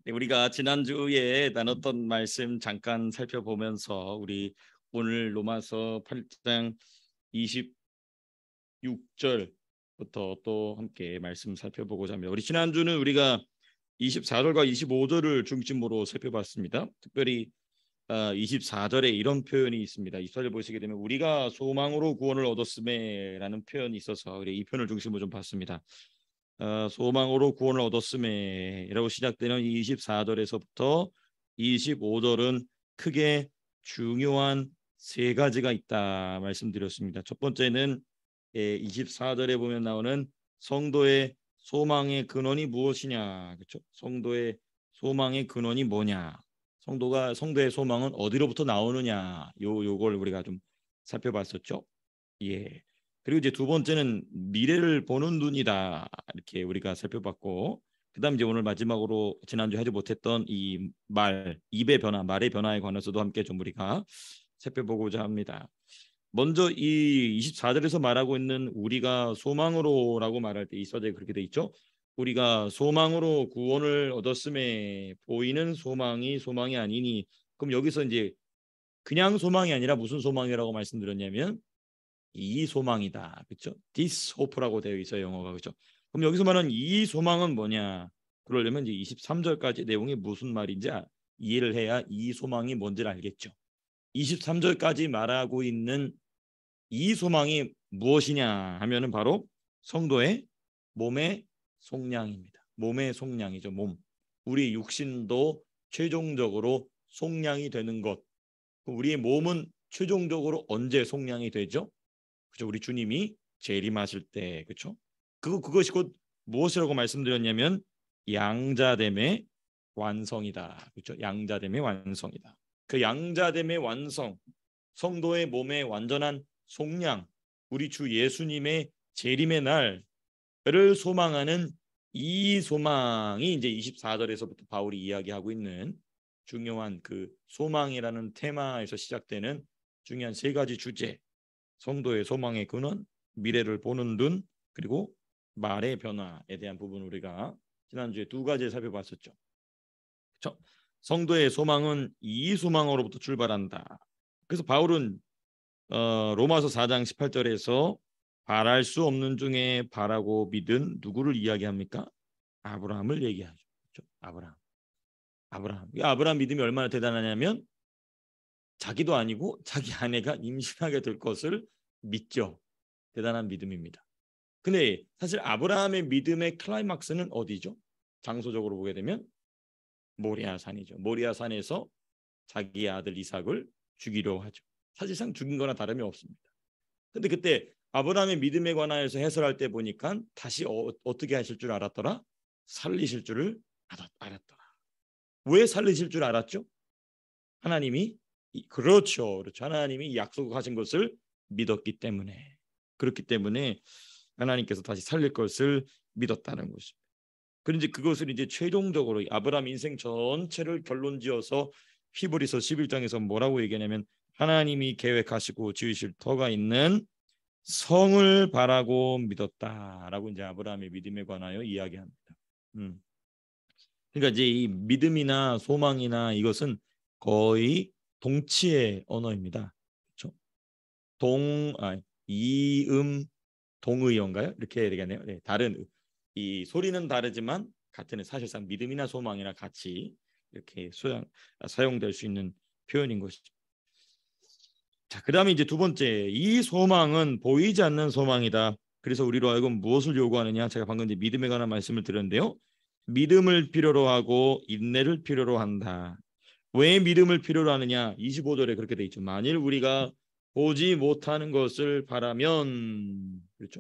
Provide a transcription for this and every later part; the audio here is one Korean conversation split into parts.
네, 우리가 지난주에 나눴던 말씀 잠깐 살펴보면서 우리 오늘 로마서 8장 26절부터 또 함께 말씀 살펴보고자 합니다. 우리 지난주는 우리가 24절과 25절을 중심으로 살펴봤습니다. 특별히 24절에 이런 표현이 있습니다. 24절 보시게 되면 우리가 소망으로 구원을 얻었음에라는 표현이 있어서 우리 이 표현을 중심으로 좀 봤습니다. 소망으로 구원을 얻었음에라고 시작되는 24절에서부터 25절은 크게 중요한 세 가지가 있다 말씀드렸습니다. 첫 번째는 24절에 보면 나오는 성도의 소망의 근원이 무엇이냐, 그렇죠? 성도의 소망의 근원이 뭐냐, 성도의 소망은 어디로부터 나오느냐, 요걸 우리가 좀 살펴봤었죠. 예. 그리고 이제 두 번째는 미래를 보는 눈이다, 이렇게 우리가 살펴봤고, 그다음 이제 오늘 마지막으로 지난주 하지 못했던 이 입의 변화, 말의 변화에 관해서도 함께 좀 우리가 살펴보고자 합니다. 먼저 이 24절에서 말하고 있는 우리가 소망으로라고 말할 때 이 서재에 그렇게 돼 있죠. 우리가 소망으로 구원을 얻었음에 보이는 소망이 아니니, 그럼 여기서 이제 그냥 소망이 아니라 무슨 소망이라고 말씀드렸냐면 이 소망이다, 그렇죠? This hope라고 되어 있어요, 영어가, 그렇죠? 그럼 여기서 말하는 이 소망은 뭐냐? 그러려면 이제 23절까지 내용이 무슨 말인지 이해를 해야 이 소망이 뭔지를 알겠죠. 23절까지 말하고 있는 이 소망이 무엇이냐 하면은 바로 성도의 몸의 속량입니다. 몸의 속량이죠. 몸. 우리 육신도 최종적으로 속량이 되는 것. 우리의 몸은 최종적으로 언제 속량이 되죠? 그죠? 우리 주님이 재림하실 때, 그렇죠? 그것이 곧 무엇이라고 말씀드렸냐면 양자됨의 완성이다, 그렇죠? 양자됨의 완성이다. 그 양자됨의 완성, 성도의 몸의 완전한 속량, 우리 주 예수님의 재림의 날을 소망하는 이 소망이 이제 24절에서부터 바울이 이야기하고 있는 중요한 그 소망이라는 테마에서 시작되는 중요한 세 가지 주제, 성도의 소망의 근원, 미래를 보는 눈, 그리고 말의 변화에 대한 부분 우리가 지난주에 두 가지 살펴봤었죠. 그렇죠? 성도의 소망은 이 소망으로부터 출발한다. 그래서 바울은 로마서 4장 18절에서 바랄 수 없는 중에 바라고 믿은 누구를 이야기합니까? 아브라함을 얘기하죠. 그렇죠? 아브라함 믿음이 얼마나 대단하냐면 자기도 아니고 자기 아내가 임신하게 될 것을 믿죠. 대단한 믿음입니다. 근데 사실 아브라함의 믿음의 클라이막스는 어디죠? 장소적으로 보게 되면 모리아산이죠. 모리아산에서 자기의 아들 이삭을 죽이려 하죠. 사실상 죽인 거나 다름이 없습니다. 근데 그때 아브라함의 믿음에 관하여서 해설할 때 보니까 다시 어떻게 하실 줄 알았더라? 살리실 줄을 알았더라. 왜 살리실 줄 알았죠? 하나님이 그렇죠. 하나님이 약속하신 것을 믿었기 때문에, 그렇기 때문에 하나님께서 다시 살릴 것을 믿었다는 것입니다. 그런데 그것을 이제 최종적으로 아브라함 인생 전체를 결론지어서 히브리서 11장에서 뭐라고 얘기하냐면 하나님이 계획하시고 지으실 터가 있는 성을 바라고 믿었다라고 이제 아브라함의 믿음에 관하여 이야기합니다. 그러니까 이제 이 믿음이나 소망이나 이것은 거의 동치의 언어입니다. 그렇죠? 이음 동의어인가요? 이렇게 해야 되겠네요. 네, 다른 이 소리는 다르지만 같은 사실상 믿음이나 소망이나 같이 이렇게 사용될 수 있는 표현인 것이죠. 자, 그다음에 이제 두 번째, 이 소망은 보이지 않는 소망이다. 그래서 우리로 하여금 무엇을 요구하느냐? 제가 방금 이제 믿음에 관한 말씀을 드렸는데요. 믿음을 필요로 하고 인내를 필요로 한다. 왜 믿음을 필요로 하느냐? 25절에 그렇게 돼 있죠. 만일 우리가 보지 못하는 것을 바라면, 그렇죠?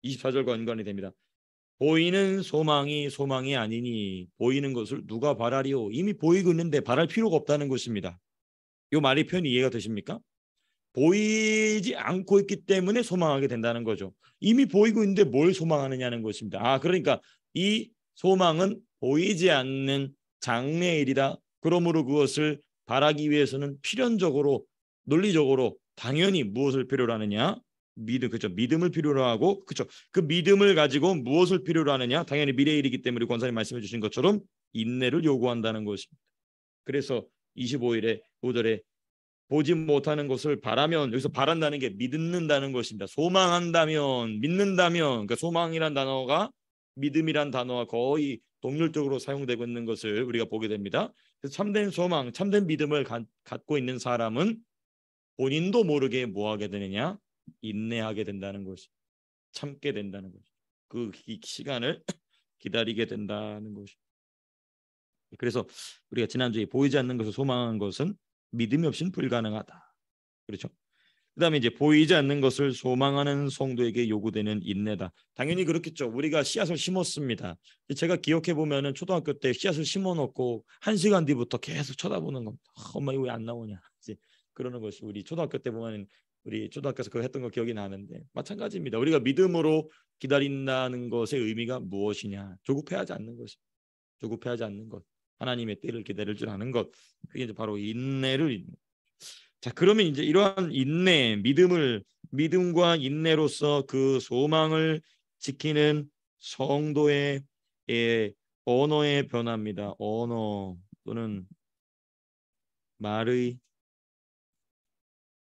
24절과 연관이 됩니다. 보이는 소망이 아니니 보이는 것을 누가 바라리요? 이미 보이고 있는데 바랄 필요가 없다는 것입니다. 이 말이 표현이 이해가 되십니까? 보이지 않고 있기 때문에 소망하게 된다는 거죠. 이미 보이고 있는데 뭘 소망하느냐는 것입니다. 그러니까 이 소망은 보이지 않는 장래일이다. 그러므로 그것을 바라기 위해서는 필연적으로 논리적으로 당연히 무엇을 필요로 하느냐? 믿음, 그렇죠? 믿음을 필요로 하고, 그렇죠? 그 믿음을 가지고 무엇을 필요로 하느냐? 당연히 미래일이기 때문에 권사님 말씀해 주신 것처럼 인내를 요구한다는 것입니다. 그래서 25일에 5절에 보지 못하는 것을 바라면, 여기서 바란다는 게 믿는다는 것입니다. 소망한다면, 믿는다면, 그러니까 소망이란 단어가 믿음이란 단어와 거의 동률적으로 사용되고 있는 것을 우리가 보게 됩니다. 그래서 참된 소망, 참된 믿음을 갖고 있는 사람은 본인도 모르게 뭐 하게 되느냐? 인내하게 된다는 것이, 참게 된다는 것이, 그 시간을 기다리게 된다는 것이. 그래서 우리가 지난주에 보이지 않는 것을 소망한 것은 믿음이 없이는 불가능하다. 그렇죠? 그다음에 이제 보이지 않는 것을 소망하는 성도에게 요구되는 인내다. 당연히 그렇겠죠. 우리가 씨앗을 심었습니다. 제가 기억해 보면은 초등학교 때 씨앗을 심어놓고 1시간 뒤부터 계속 쳐다보는 겁니다. 엄마 이거 왜 안 나오냐? 이제 그러는 것이 우리 초등학교 때 보면 우리 초등학교에서 그거 했던 거 기억이 나는데 마찬가지입니다. 우리가 믿음으로 기다린다는 것의 의미가 무엇이냐? 조급해하지 않는 것입니다. 조급해하지 않는 것, 하나님의 때를 기다릴 줄 아는 것, 그게 이제 바로 인내를. 자, 그러면 이제 이러한 인내, 믿음과 인내로서 그 소망을 지키는 성도의 언어의 변화입니다. 언어 또는 말의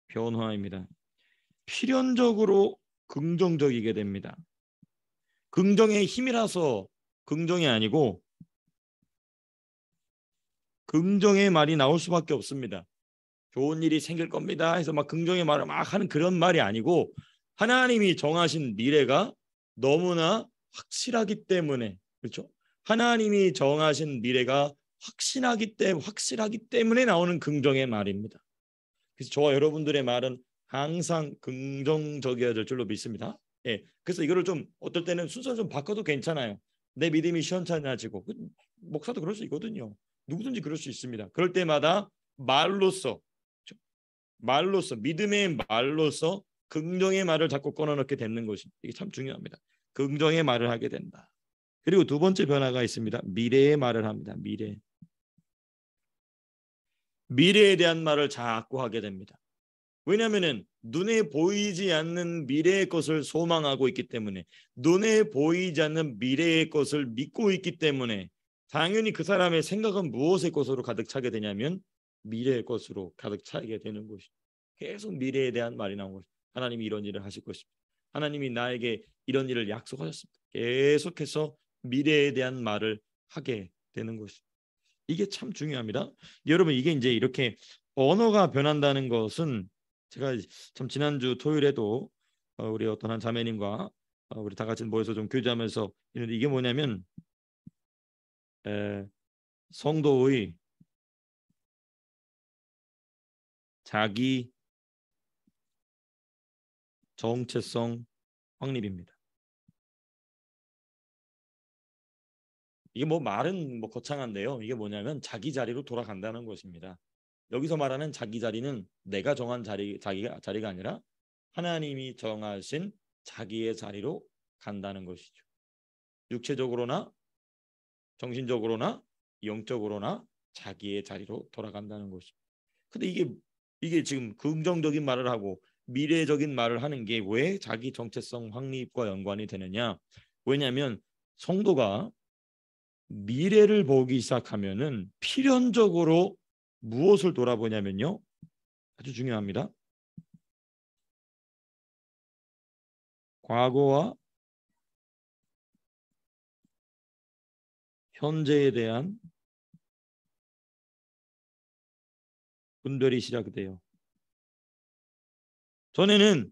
변화입니다. 필연적으로 긍정적이게 됩니다. 긍정의 힘이라서 긍정이 아니고 긍정의 말이 나올 수밖에 없습니다. 좋은 일이 생길 겁니다 해서 막 긍정의 말을 막 하는 그런 말이 아니고 하나님이 정하신 미래가 너무나 확실하기 때문에, 그렇죠? 하나님이 정하신 미래가 확실하기 때문에 나오는 긍정의 말입니다. 그래서 저와 여러분들의 말은 항상 긍정적이어야 될 줄로 믿습니다. 예, 그래서 이거를 좀 어떨 때는 순서 좀 바꿔도 괜찮아요. 내 믿음이 시원찮아지고, 목사도 그럴 수 있거든요. 누구든지 그럴 수 있습니다. 그럴 때마다 말로써 믿음의 말로써 긍정의 말을 자꾸 꺼내놓게 되는 것이, 이게 참 중요합니다. 긍정의 말을 하게 된다. 그리고 두 번째 변화가 있습니다. 미래의 말을 합니다. 미래에 대한 말을 자꾸 하게 됩니다. 왜냐하면 눈에 보이지 않는 미래의 것을 소망하고 있기 때문에, 눈에 보이지 않는 미래의 것을 믿고 있기 때문에 당연히 그 사람의 생각은 무엇의 것으로 가득 차게 되냐면 미래의 것으로 가득 차게 되는 것이죠. 계속 미래에 대한 말이 나온 것이죠. 하나님이 이런 일을 하실 것입니다. 하나님이 나에게 이런 일을 약속하셨습니다. 계속해서 미래에 대한 말을 하게 되는 것이죠. 이게 참 중요합니다. 여러분, 이게 이제 이렇게 언어가 변한다는 것은 제가 참 지난주 토요일에도 우리 어떤 한 자매님과 우리 다 같이 모여서 좀 교제하면서 있는데, 이게 뭐냐면 성도의 자기 정체성 확립입니다. 이게 뭐 말은 뭐 거창한데요. 이게 뭐냐면 자기 자리로 돌아간다는 것입니다. 여기서 말하는 자기 자리는 내가 정한 자리가 아니라 하나님이 정하신 자기의 자리로 간다는 것이죠. 육체적으로나 정신적으로나 영적으로나 자기의 자리로 돌아간다는 것입니다. 근데 이게 지금 긍정적인 말을 하고 미래적인 말을 하는 게 왜 자기 정체성 확립과 연관이 되느냐? 왜냐하면 성도가 미래를 보기 시작하면은 필연적으로 무엇을 돌아보냐면요, 아주 중요합니다. 과거와 현재에 대한 분별이 시작돼요. 전에는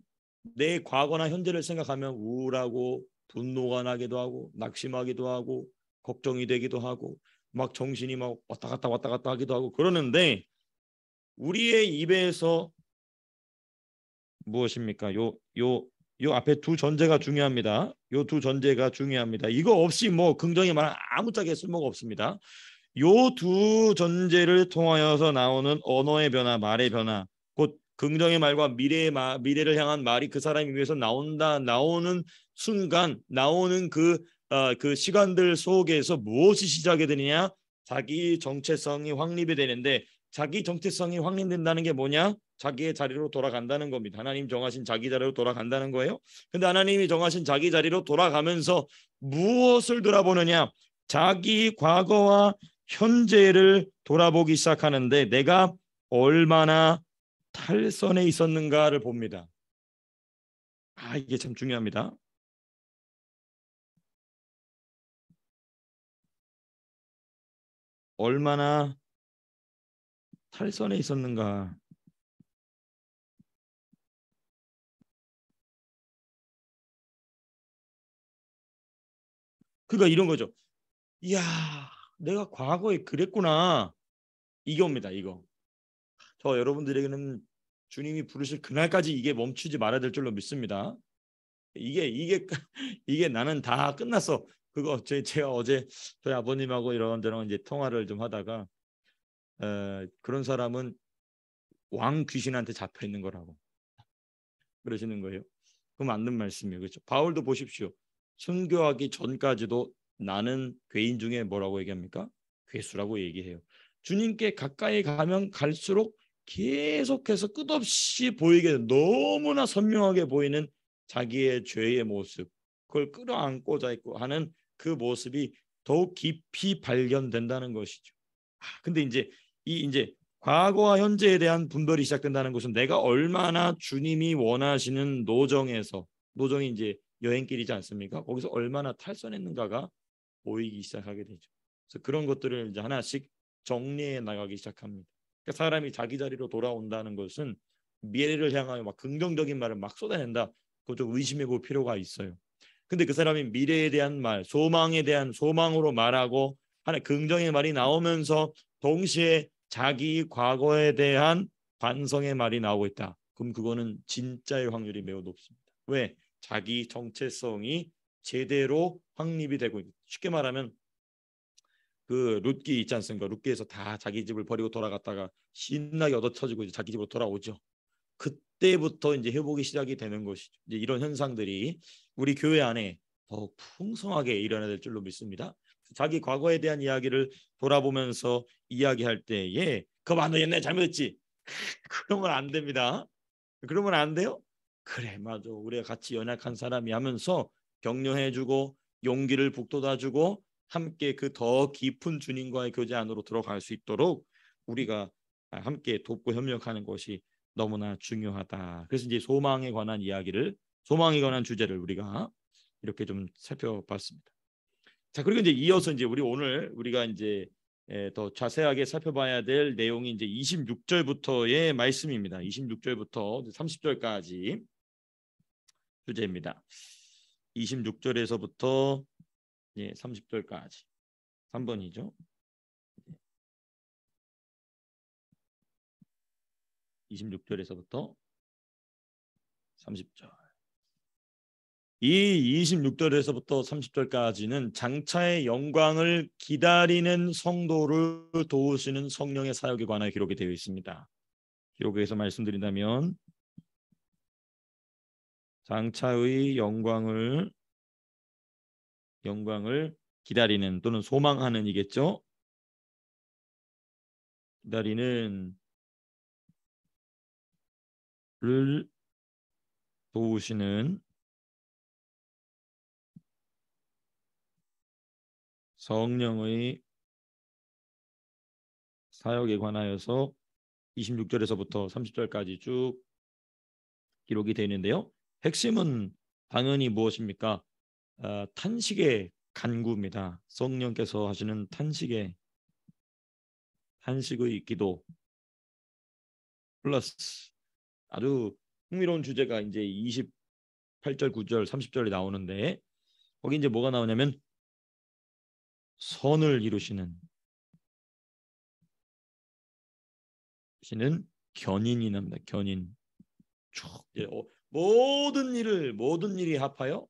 내 과거나 현재를 생각하면 우울하고 분노가 나기도 하고 낙심하기도 하고 걱정이 되기도 하고 막 정신이 막 왔다 갔다 하기도 하고 그러는데, 우리의 입에서 무엇입니까? 요 앞에 두 전제가 중요합니다. 요 두 전제가 중요합니다. 이거 없이 뭐 긍정의 말 아무짝에 쓸모가 없습니다. 요 두 전제를 통하여서 나오는 언어의 변화, 말의 변화, 곧 긍정의 말과 미래를 향한 말이 그 사람이 위해서 나오는 순간, 나오는 그 시간들 속에서 무엇이 시작이 되느냐? 자기 정체성이 확립이 되는데, 자기 정체성이 확립된다는 게 뭐냐? 자기의 자리로 돌아간다는 겁니다. 하나님 정하신 자기 자리로 돌아간다는 거예요. 근데 하나님이 정하신 자기 자리로 돌아가면서 무엇을 돌아보느냐? 자기 과거와 현재를 돌아보기 시작하는데 내가 얼마나 탈선해 있었는가를 봅니다. 이게 참 중요합니다. 얼마나 탈선해 있었는가. 그러니까 이런 거죠. 이야, 내가 과거에 그랬구나. 이게 옵니다. 이거. 저 여러분들에게는 주님이 부르실 그날까지 이게 멈추지 말아야 될 줄로 믿습니다. 이게 이게 나는 다 끝났어. 그거 제가 어제 저희 아버님하고 이런 데랑 이제 통화를 좀 하다가 그런 사람은 왕 귀신한테 잡혀 있는 거라고 그러시는 거예요. 그 맞는 말씀이에요. 그렇죠. 바울도 보십시오. 순교하기 전까지도 나는 괴인 중에 뭐라고 얘기합니까? 괴수라고 얘기해요. 주님께 가까이 가면 갈수록 계속해서 끝없이 보이게 너무나 선명하게 보이는 자기의 죄의 모습, 그걸 끌어안고자 있고 하는 그 모습이 더욱 깊이 발견된다는 것이죠. 근데 이제 과거와 현재에 대한 분별이 시작된다는 것은 내가 얼마나 주님이 원하시는 노정이 이제 여행길이지 않습니까? 거기서 얼마나 탈선했는가가 보이기 시작하게 되죠. 그래서 그런 것들을 이제 하나씩 정리해 나가기 시작합니다. 그러니까 사람이 자기 자리로 돌아온다는 것은 미래를 향하여 막 긍정적인 말을 막 쏟아낸다. 그거 좀 의심해 볼 필요가 있어요. 근데 그 사람이 미래에 대한 말, 소망에 대한 소망으로 말하고 하나 긍정의 말이 나오면서 동시에 자기 과거에 대한 반성의 말이 나오고 있다. 그럼 그거는 진짜의 확률이 매우 높습니다. 왜? 자기 정체성이 제대로 확립이 되고 있다. 쉽게 말하면 그 룻기 있지 않습니까? 룻기에서 다 자기 집을 버리고 돌아갔다가 신나게 얻어터지고 이제 자기 집으로 돌아오죠. 그때부터 이제 회복이 시작이 되는 것이죠. 이제 이런 현상들이 우리 교회 안에 더욱 풍성하게 일어나야 될 줄로 믿습니다. 자기 과거에 대한 이야기를 돌아보면서 이야기할 때에 그거 봐, 너 옛날에 잘못했지. 그러면 안 됩니다. 그러면 안 돼요. 그래, 맞아. 우리가 같이 연약한 사람이 하면서 격려해주고 용기를 북돋아주고 함께 그 더 깊은 주님과의 교제 안으로 들어갈 수 있도록 우리가 함께 돕고 협력하는 것이 너무나 중요하다. 그래서 이제 소망에 관한 주제를 우리가 이렇게 좀 살펴봤습니다. 자, 그리고 이제 이어서 이제 오늘 우리가 이제 더 자세하게 살펴봐야 될 내용이 이제 26절부터의 말씀입니다. 26절부터 30절까지 주제입니다. 26절에서부터 30절까지 3번이죠. 26절에서부터 30절. 이 26절에서부터 30절까지는 장차의 영광을 기다리는 성도를 도우시는 성령의 사역에 관하여 기록이 되어 있습니다. 기록에서 말씀드린다면 장차의 영광을 기다리는 또는 소망하는 이겠죠. 기다리는 를 도우시는 성령의 사역에 관하여서 26절에서부터 30절까지 쭉 기록이 되어 있는데요. 핵심은 당연히 무엇입니까? 탄식의 간구입니다. 성령께서 하시는 탄식의 기도 플러스 아주 흥미로운 주제가 이제 28절, 9절, 30절에 나오는데 거기 이제 뭐가 나오냐면 선을 이루시는 견인이 납니다. 견인. 모든 일이 합하여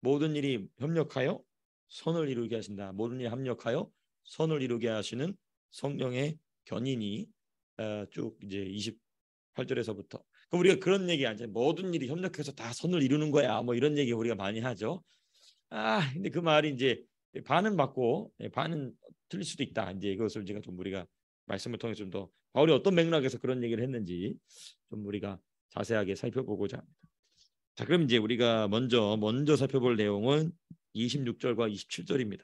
모든 일이 협력하여 선을 이루게 하신다. 모든 일이 합력하여 선을 이루게 하시는 성령의 견인이 쭉 이제 28절에서부터 그럼 우리가 그런 얘기 하죠. 모든 일이 협력해서 다 선을 이루는 거야. 뭐 이런 얘기 우리가 많이 하죠. 근데 그 말이 이제 반은 맞고 반은 틀릴 수도 있다. 이제 이것을 제가 좀 우리가 말씀을 통해 좀 더 바울이 어떤 맥락에서 그런 얘기를 했는지 좀 우리가 자세하게 살펴보고자 합니다. 자, 그럼 이제 우리가 먼저 살펴볼 내용은 26절과 27절입니다.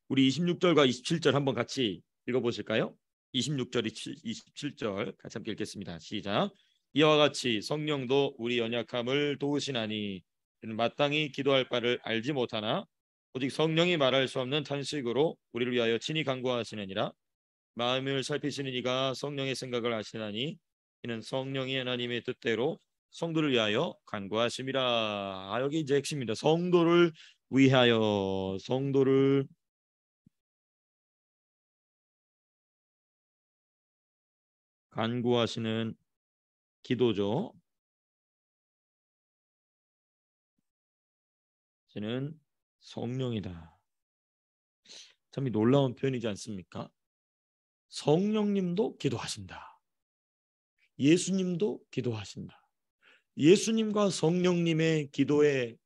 우리 26절과 27절 한번 같이 읽어보실까요? 26절, 27절 같이 함께 읽겠습니다. 시작. 이와 같이 성령도 우리 연약함을 도우시나니 이는 마땅히 기도할 바를 알지 못하나 오직 성령이 말할 수 없는 탄식으로 우리를 위하여 친히 간구하시느니라. 마음을 살피시는 이가 성령의 생각을 아시나니 이는 성령이 하나님의 뜻대로 성도를 위하여 간구하심이라. 여기 이제 핵심입니다. 성도를 위하여, 성도를 간구하시는 기도죠. 저는 성령이다. 참 놀라운 표현이지 않습니까? 성령님도 기도하신다. 예수님도 기도하신다. 예수님과 성령님의 기도의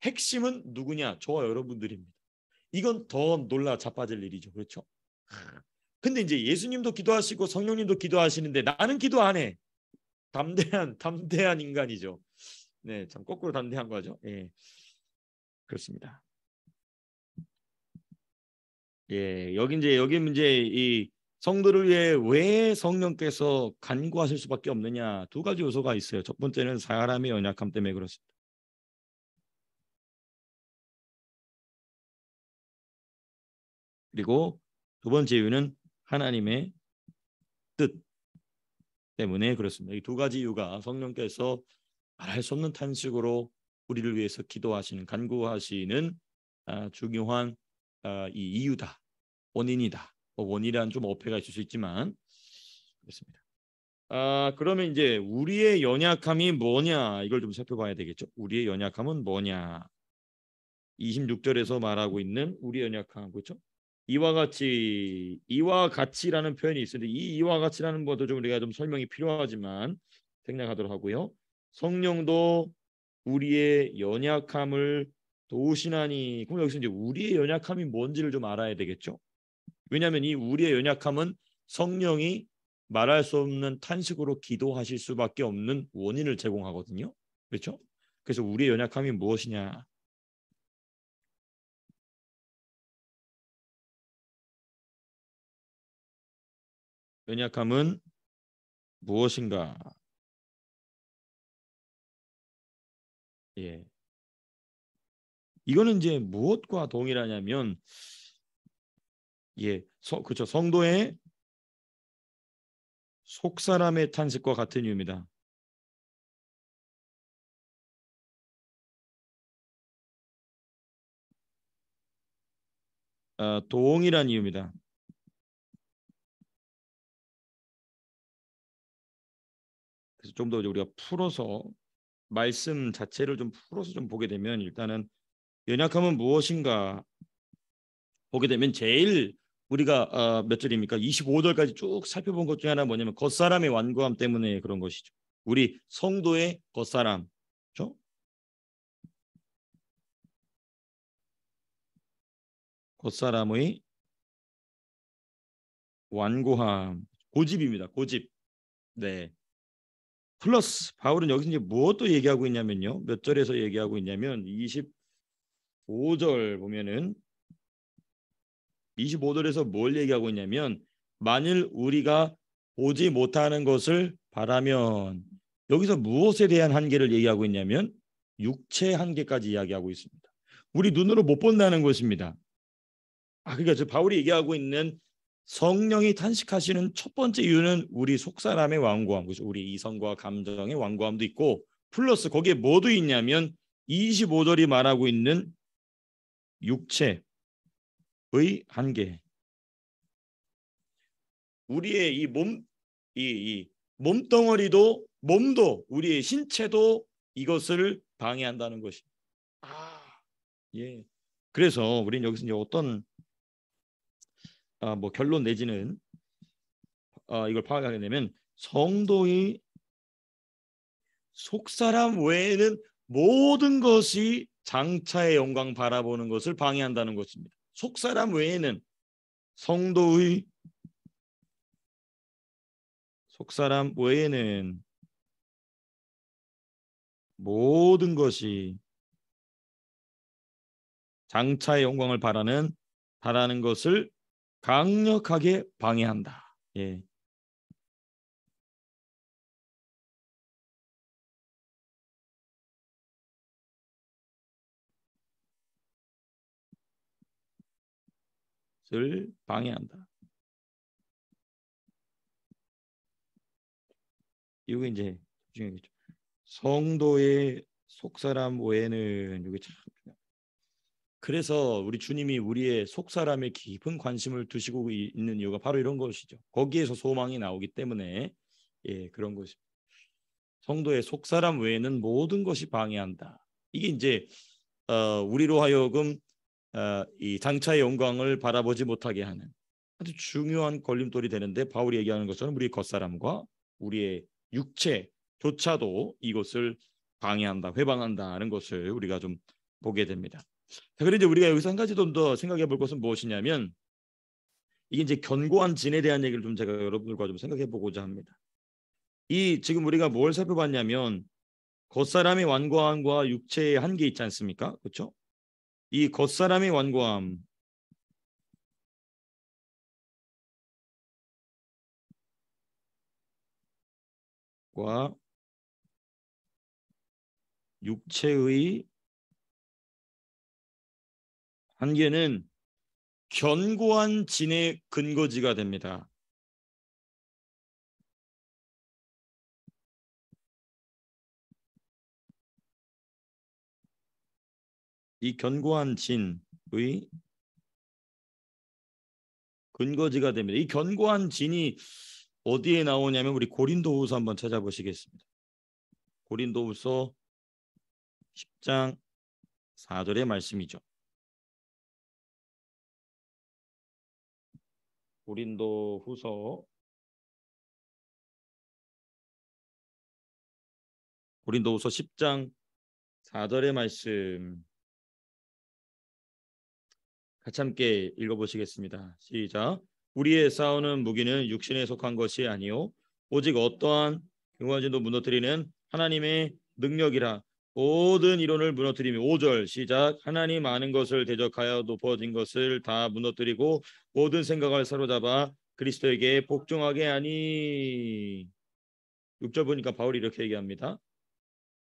핵심은 누구냐? 저와 여러분들입니다. 이건 더 놀라 자빠질 일이죠. 그렇죠? 근데 이제 예수님도 기도하시고 성령님도 기도하시는데 나는 기도 안 해. 담대한 인간이죠. 네, 참 거꾸로 담대한 거죠. 예, 그렇습니다. 예, 여기 문제 이 성도를 위해 왜 성령께서 간구하실 수밖에 없느냐? 두 가지 요소가 있어요. 첫 번째는 사람의 연약함 때문에 그렇습니다. 그리고 두 번째 이유는 하나님의 뜻 때문에 그렇습니다. 이 두 가지 이유가 성령께서 말할 수 없는 탄식으로 우리를 위해서 기도하시는 간구하시는 중요한 이 이유다. 원인이다. 원이란 좀 어폐가 있을 수 있지만 그렇습니다. 그러면 이제 우리의 연약함이 뭐냐 이걸 좀 살펴봐야 되겠죠. 우리의 연약함은 뭐냐? 26절에서 말하고 있는 우리의 연약함 그렇죠? 이와 같이라는 표현이 있는데 이 이와 같이라는 것도 좀 우리가 좀 설명이 필요하지만 생략하도록 하고요. 성령도 우리의 연약함을 도우시나니. 그럼 여기서 이제 우리의 연약함이 뭔지를 좀 알아야 되겠죠. 왜냐하면 이 우리의 연약함은 성령이 말할 수 없는 탄식으로 기도하실 수밖에 없는 원인을 제공하거든요. 그렇죠? 그래서 우리의 연약함이 무엇이냐? 연약함은 무엇인가? 예. 이거는 이제 무엇과 동일하냐면 그렇죠. 성도의 속사람의 탄식과 같은 이유입니다. 동일한 이유입니다. 그래서 좀 더 우리가 풀어서 말씀 자체를 좀 풀어서 좀 보게 되면 일단은 연약함은 무엇인가 보게 되면 제일 우리가 몇 절입니까? 25절까지 쭉 살펴본 것 중에 하나 뭐냐면 겉사람의 완고함 때문에 그런 것이죠. 우리 성도의 겉사람, 그렇죠? 겉사람의 완고함, 고집입니다. 고집. 네. 플러스 바울은 여기서 이제 무엇도 얘기하고 있냐면요. 몇 절에서 얘기하고 있냐면 25절 보면은 25절에서 뭘 얘기하고 있냐면 만일 우리가 보지 못하는 것을 바라면 여기서 무엇에 대한 한계를 얘기하고 있냐면 육체 한계까지 이야기하고 있습니다. 우리 눈으로 못 본다는 것입니다. 그러니까 저 바울이 얘기하고 있는 성령이 탄식하시는 첫 번째 이유는 우리 속사람의 완고함, 그렇죠? 우리 이성과 감정의 완고함도 있고 플러스 거기에 뭐도 있냐면 25절이 말하고 있는 육체의 한계. 우리의 이 몸덩어리도 몸도 우리의 신체도 이것을 방해한다는 것이. 예. 그래서 우리는 여기서 이제 어떤 뭐 결론 내지는 이걸 파악하게 되면 성도의 속사람 외에는 모든 것이 장차의 영광 바라보는 것을 방해한다는 것입니다. 속사람 외에는 성도의 속사람 외에는 모든 것이 장차의 영광을 바라는 바라는 것을 강력하게 방해한다. 예. 를 방해한다. 이거 이제 중요하겠죠. 성도의 속사람 외에는 이게 참. 그래서 우리 주님이 우리의 속사람에 깊은 관심을 두시고 있는 이유가 바로 이런 것이죠. 거기에서 소망이 나오기 때문에 예, 그런 것이. 성도의 속사람 외에는 모든 것이 방해한다. 이게 이제 우리로 하여금 이 장차의 영광을 바라보지 못하게 하는 아주 중요한 걸림돌이 되는데, 바울이 얘기하는 것처럼 우리의 겉사람과 우리의 육체조차도 이것을 방해한다, 회방한다는 것을 우리가 좀 보게 됩니다. 자, 그런데 이제 우리가 여기서 한 가지 좀 더 생각해 볼 것은 무엇이냐면, 이게 이제 견고한 진에 대한 얘기를 좀 제가 여러분들과 좀 생각해 보고자 합니다. 이 지금 우리가 뭘 살펴봤냐면, 겉사람의 완고함과 육체의 한계 있지 않습니까? 그렇죠? 이 겉사람의 완고함과 육체의 한계는 견고한 진의 근거지가 됩니다. 이 견고한 진의 근거지가 됩니다. 이 견고한 진이 어디에 나오냐면 우리 고린도후서 한번 찾아보시겠습니다. 고린도후서 10장 4절의 말씀이죠. 고린도후서 10장 4절의 말씀 같이 함께 읽어보시겠습니다. 시작. 우리의 싸우는 무기는 육신에 속한 것이 아니요 오직 어떠한 경관진도 무너뜨리는 하나님의 능력이라. 모든 이론을 무너뜨리며 5절 시작. 하나님 아는 것을 대적하여 높아진 것을 다 무너뜨리고 모든 생각을 사로잡아 그리스도에게 복종하게 하니. 6절 보니까 바울이 이렇게 얘기합니다.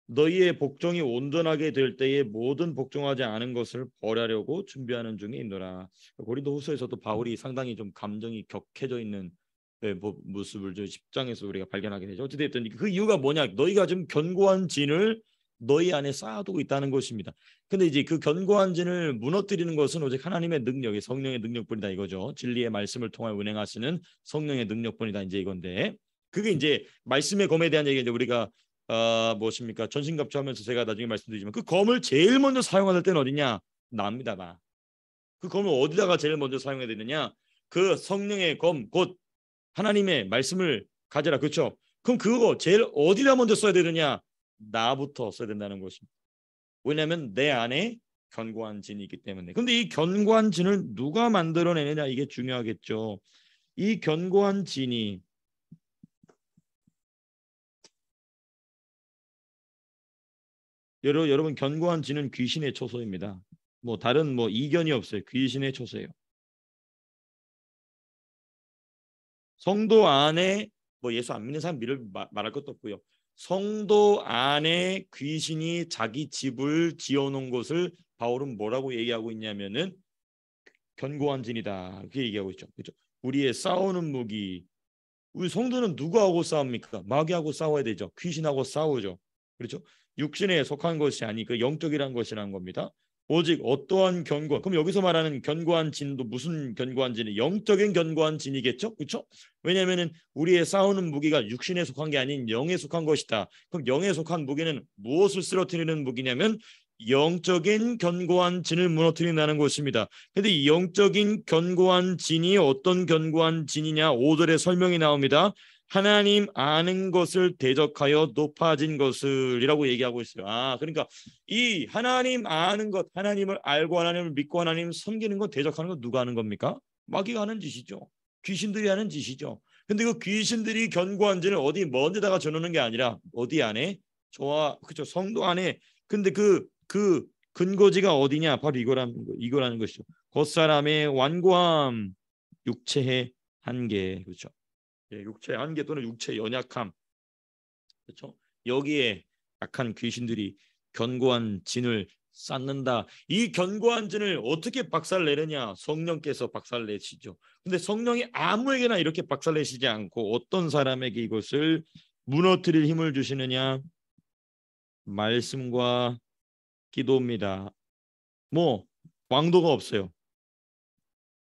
너희의 복종이 온전하게 될 때에 모든 복종하지 않은 것을 버리려고 준비하는 중에 있노라. 고린도후서에서도 바울이 상당히 좀 감정이 격해져 있는 모습을 저 10장에서 우리가 발견하게 되죠. 어찌됐든 그 이유가 뭐냐? 너희가 좀 견고한 진을 너희 안에 쌓아두고 있다는 것입니다. 근데 이제 그 견고한 진을 무너뜨리는 것은 오직 하나님의 능력이, 성령의 능력뿐이다 이거죠. 진리의 말씀을 통하여 운행하시는 성령의 능력뿐이다 이제 이건데, 그게 이제 말씀의 검에 대한 얘기. 이제 우리가 무엇입니까? 전신갑주하면서 제가 나중에 말씀드리지만 그 검을 제일 먼저 사용할 때는 어디냐? 나입니다. 나. 그 검을 어디다가 제일 먼저 사용해야 되느냐? 그 성령의 검, 곧 하나님의 말씀을 가져라. 그렇죠? 그럼 그거 제일 어디다 먼저 써야 되느냐? 나부터 써야 된다는 것입니다. 왜냐하면 내 안에 견고한 진이 있기 때문에. 근데 이 견고한 진을 누가 만들어내느냐, 이게 중요하겠죠. 이 견고한 진이 여러분 견고한 진은 귀신의 초소입니다. 뭐 다른 뭐 이견이 없어요. 귀신의 초소예요. 성도 안에 뭐 예수 안 믿는 사람 말할 것도 없고요. 성도 안에 귀신이 자기 집을 지어놓은 것을 바울은 뭐라고 얘기하고 있냐면은 견고한 진이다. 그렇게 얘기하고 있죠. 그렇죠? 우리의 싸우는 무기, 우리 성도는 누구하고 싸웁니까? 마귀하고 싸워야 되죠. 귀신하고 싸우죠. 그렇죠? 육신에 속한 것이 아니 그 영적이란 것이라는 겁니다. 오직 어떠한 견고한, 그럼 여기서 말하는 견고한 진도 무슨 견고한 진이 영적인 견고한 진이겠죠? 그렇죠? 왜냐하면은 우리의 싸우는 무기가 육신에 속한 게 아닌 영에 속한 것이다. 그럼 영에 속한 무기는 무엇을 쓰러뜨리는 무기냐면 영적인 견고한 진을 무너뜨린다는 것입니다. 근데 이 영적인 견고한 진이 어떤 견고한 진이냐? 5절에 설명이 나옵니다. 하나님 아는 것을 대적하여 높아진 것을이라고 얘기하고 있어요. 그러니까 이 하나님 아는 것, 하나님을 알고 하나님을 믿고 하나님 섬기는 것, 대적하는 것 누가 하는 겁니까? 마귀가 하는 짓이죠. 귀신들이 하는 짓이죠. 근데 그 귀신들이 견고한 진을 어디 먼 데다가 줘놓는 게 아니라 어디 안에? 저와 그죠, 성도 안에. 근데 그 근거지가 어디냐? 바로 이거라는 것이죠. 겉사람의 완고함, 육체의 한계, 그렇죠? 예, 육체의 한계 또는 육체의 연약함, 그렇죠? 여기에 약한 귀신들이 견고한 진을 쌓는다. 이 견고한 진을 어떻게 박살내느냐? 성령께서 박살내시죠. 근데 성령이 아무에게나 이렇게 박살내시지 않고 어떤 사람에게 이것을 무너뜨릴 힘을 주시느냐? 말씀과 기도입니다. 뭐 왕도가 없어요.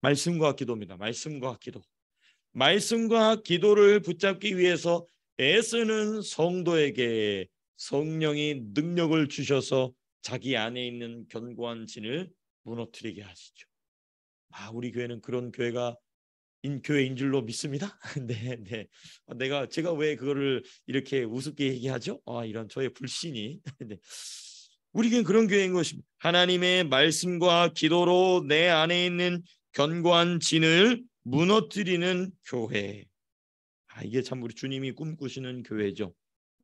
말씀과 기도입니다. 말씀과 기도. 말씀과 기도를 붙잡기 위해서 애쓰는 성도에게 성령이 능력을 주셔서 자기 안에 있는 견고한 진을 무너뜨리게 하시죠. 우리 교회는 그런 교회가 교회인 줄로 믿습니다. 네, 네. 제가 왜 그거를 이렇게 우습게 얘기하죠? 이런 저의 불신이. 네. 우리 교회는 그런 교회인 것입니다. 하나님의 말씀과 기도로 내 안에 있는 견고한 진을 무너뜨리는 교회. 이게 참 우리 주님이 꿈꾸시는 교회죠.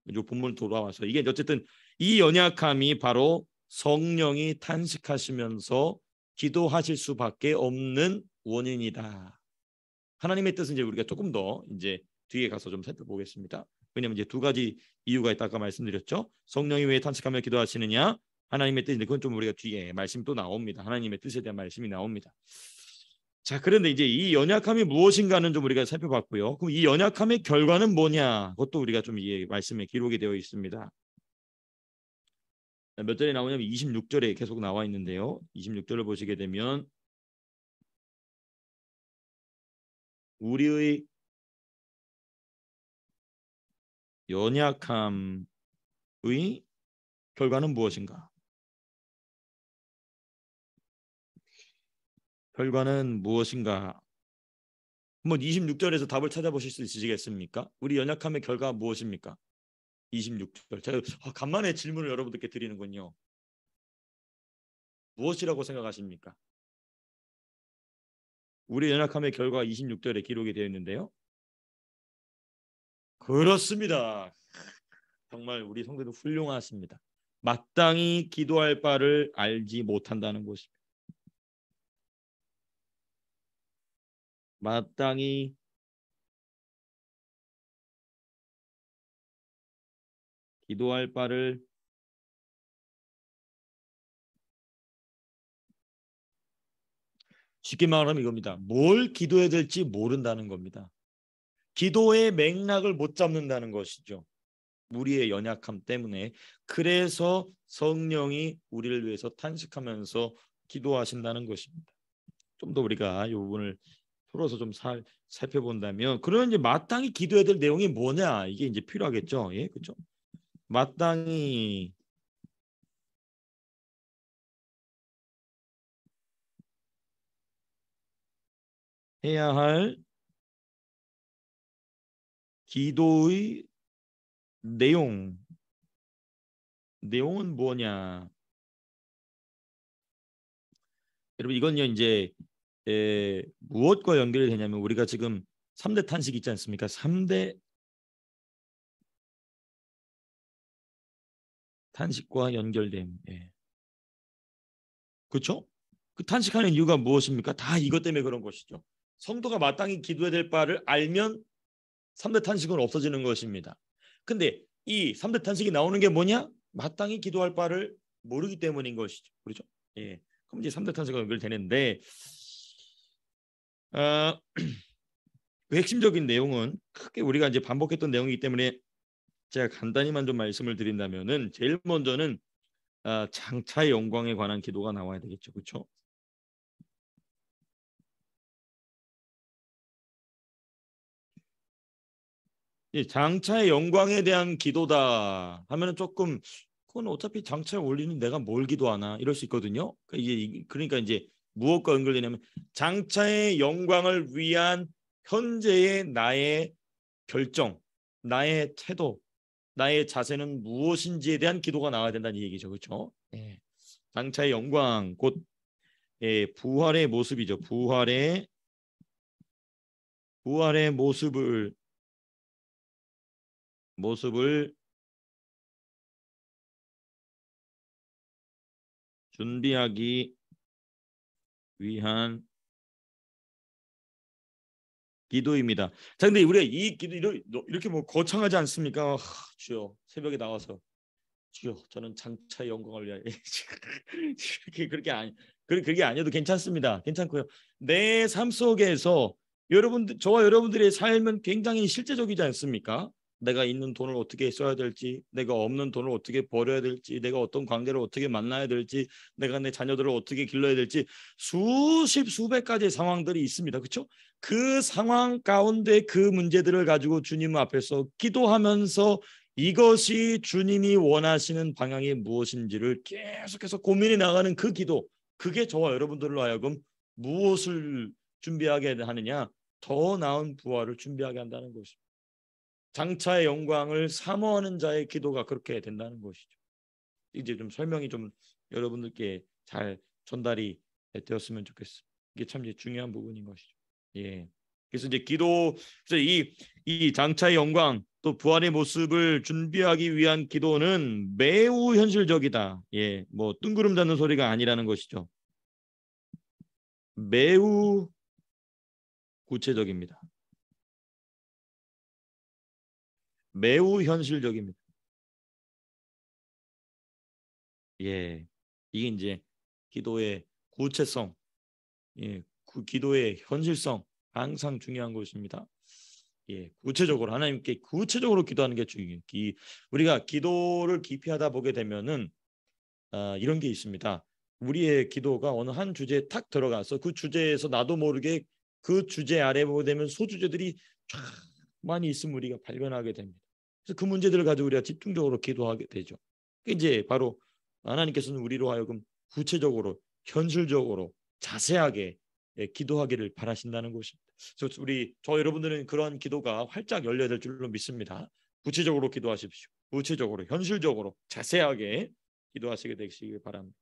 이 본문 돌아와서 이게 어쨌든 이 연약함이 바로 성령이 탄식하시면서 기도하실 수밖에 없는 원인이다. 하나님의 뜻은 이제 우리가 조금 더 이제 뒤에 가서 좀 살펴보겠습니다. 왜냐하면 이제 두 가지 이유가 있다 아까 말씀드렸죠. 성령이 왜 탄식하며 기도하시느냐? 하나님의 뜻인데 그건 좀 우리가 뒤에 말씀 또 나옵니다. 하나님의 뜻에 대한 말씀이 나옵니다. 자, 그런데 이제 이 연약함이 무엇인가는 좀 우리가 살펴봤고요. 그럼 이 연약함의 결과는 뭐냐? 그것도 우리가 좀 이 말씀에 기록이 되어 있습니다. 몇 절에 나오냐면 26절에 계속 나와 있는데요. 26절을 보시게 되면 우리의 연약함의 결과는 무엇인가? 결과는 무엇인가? 한번 26절에서 답을 찾아보실 수 있으시겠습니까? 우리 연약함의 결과 무엇입니까? 26절. 제가 간만에 질문을 여러분들께 드리는군요. 무엇이라고 생각하십니까? 우리 연약함의 결과 26절에 기록이 되어 있는데요. 그렇습니다. 정말 우리 성도들 훌륭하십니다. 마땅히 기도할 바를 알지 못한다는 것입니다. 마땅히 기도할 바를 쉽게 말하면 이겁니다. 뭘 기도해야 될지 모른다는 겁니다. 기도의 맥락을 못 잡는다는 것이죠. 우리의 연약함 때문에. 그래서 성령이 우리를 위해서 탄식하면서 기도하신다는 것입니다. 좀 더 우리가 이 부분을 풀어서 좀 살펴본다면, 그러면 이제 마땅히 기도해야 될 내용이 뭐냐, 이게 이제 필요하겠죠. 예, 그렇죠. 마땅히 해야 할 기도의 내용은 뭐냐? 여러분 이건요 이제 무엇과 연결이 되냐면 우리가 지금 3대 탄식 있지 않습니까? 3대 탄식과 연결됨. 예. 그렇죠? 그 탄식하는 이유가 무엇입니까? 다 이것 때문에 그런 것이죠. 성도가 마땅히 기도해야 될 바를 알면 3대 탄식은 없어지는 것입니다. 근데 이 3대 탄식이 나오는 게 뭐냐? 마땅히 기도할 바를 모르기 때문인 것이죠. 그렇죠? 예. 그럼 이제 3대 탄식과 연결되는데 어, 그 핵심적인 내용은 크게 우리가 이제 반복했던 내용이기 때문에 제가 간단히만 좀 말씀을 드린다면은 제일 먼저는 장차의 영광에 관한 기도가 나와야 되겠죠. 그렇죠? 장차의 영광에 대한 기도다 하면은 조금 그건 어차피 장차에 올리는 내가 뭘 기도하나 이럴 수 있거든요. 그러니까 이제 무엇과 연결되냐면 장차의 영광을 위한 현재의 나의 결정, 나의 태도, 나의 자세는 무엇인지에 대한 기도가 나와야 된다는 얘기죠. 그렇죠? 예. 장차의 영광 곧 부활의 모습이죠. 부활의 모습을 준비하기 위한 기도입니다. 자, 근데 우리가 이 기도 이렇게 뭐 거창하지 않습니까? 주여 새벽에 나와서 주여 저는 장차의 영광을 위하여 이렇게 그렇게 아니어도 괜찮습니다. 괜찮고요. 내 삶 속에서 여러분들 저와 여러분들의 삶은 굉장히 실제적이지 않습니까? 내가 있는 돈을 어떻게 써야 될지, 내가 없는 돈을 어떻게 벌어야 될지, 내가 어떤 관계를 어떻게 만나야 될지, 내가 내 자녀들을 어떻게 길러야 될지 수십 수백 가지의 상황들이 있습니다. 그렇죠? 그 상황 가운데 그 문제들을 가지고 주님 앞에서 기도하면서 이것이 주님이 원하시는 방향이 무엇인지를 계속해서 고민해 나가는 그 기도, 그게 저와 여러분들로 하여금 무엇을 준비하게 하느냐? 더 나은 부활을 준비하게 한다는 것입니다. 장차의 영광을 사모하는 자의 기도가 그렇게 된다는 것이죠. 이제 좀 설명이 좀 여러분들께 잘 전달이 되었으면 좋겠습니다. 이게 참 이제 중요한 부분인 것이죠. 예. 그래서 이제 그래서 이 장차의 영광 또 부활의 모습을 준비하기 위한 기도는 매우 현실적이다. 예, 뭐 뜬구름 잡는 소리가 아니라는 것이죠. 매우 구체적입니다. 매우 현실적입니다. 예, 이게 이제 기도의 구체성, 예, 그 기도의 현실성 항상 중요한 것입니다. 예, 구체적으로 하나님께 구체적으로 기도하는 게 중요해요. 우리가 기도를 깊이 하다 보게 되면은 이런 게 있습니다. 우리의 기도가 어느 한 주제에 탁 들어가서 그 주제에서 나도 모르게 그 주제 아래 보게 되면 소주제들이 쫙 많이 있으면 우리가 발견하게 됩니다. 그래서 그 문제들을 가지고 우리가 집중적으로 기도하게 되죠. 이제 바로 하나님께서는 우리로 하여금 구체적으로 현실적으로 자세하게 기도하기를 바라신다는 것입니다. 그래서 저 여러분들은 그런 기도가 활짝 열려야 될 줄로 믿습니다. 구체적으로 기도하십시오. 구체적으로 현실적으로 자세하게 기도하시게 되시길 바랍니다.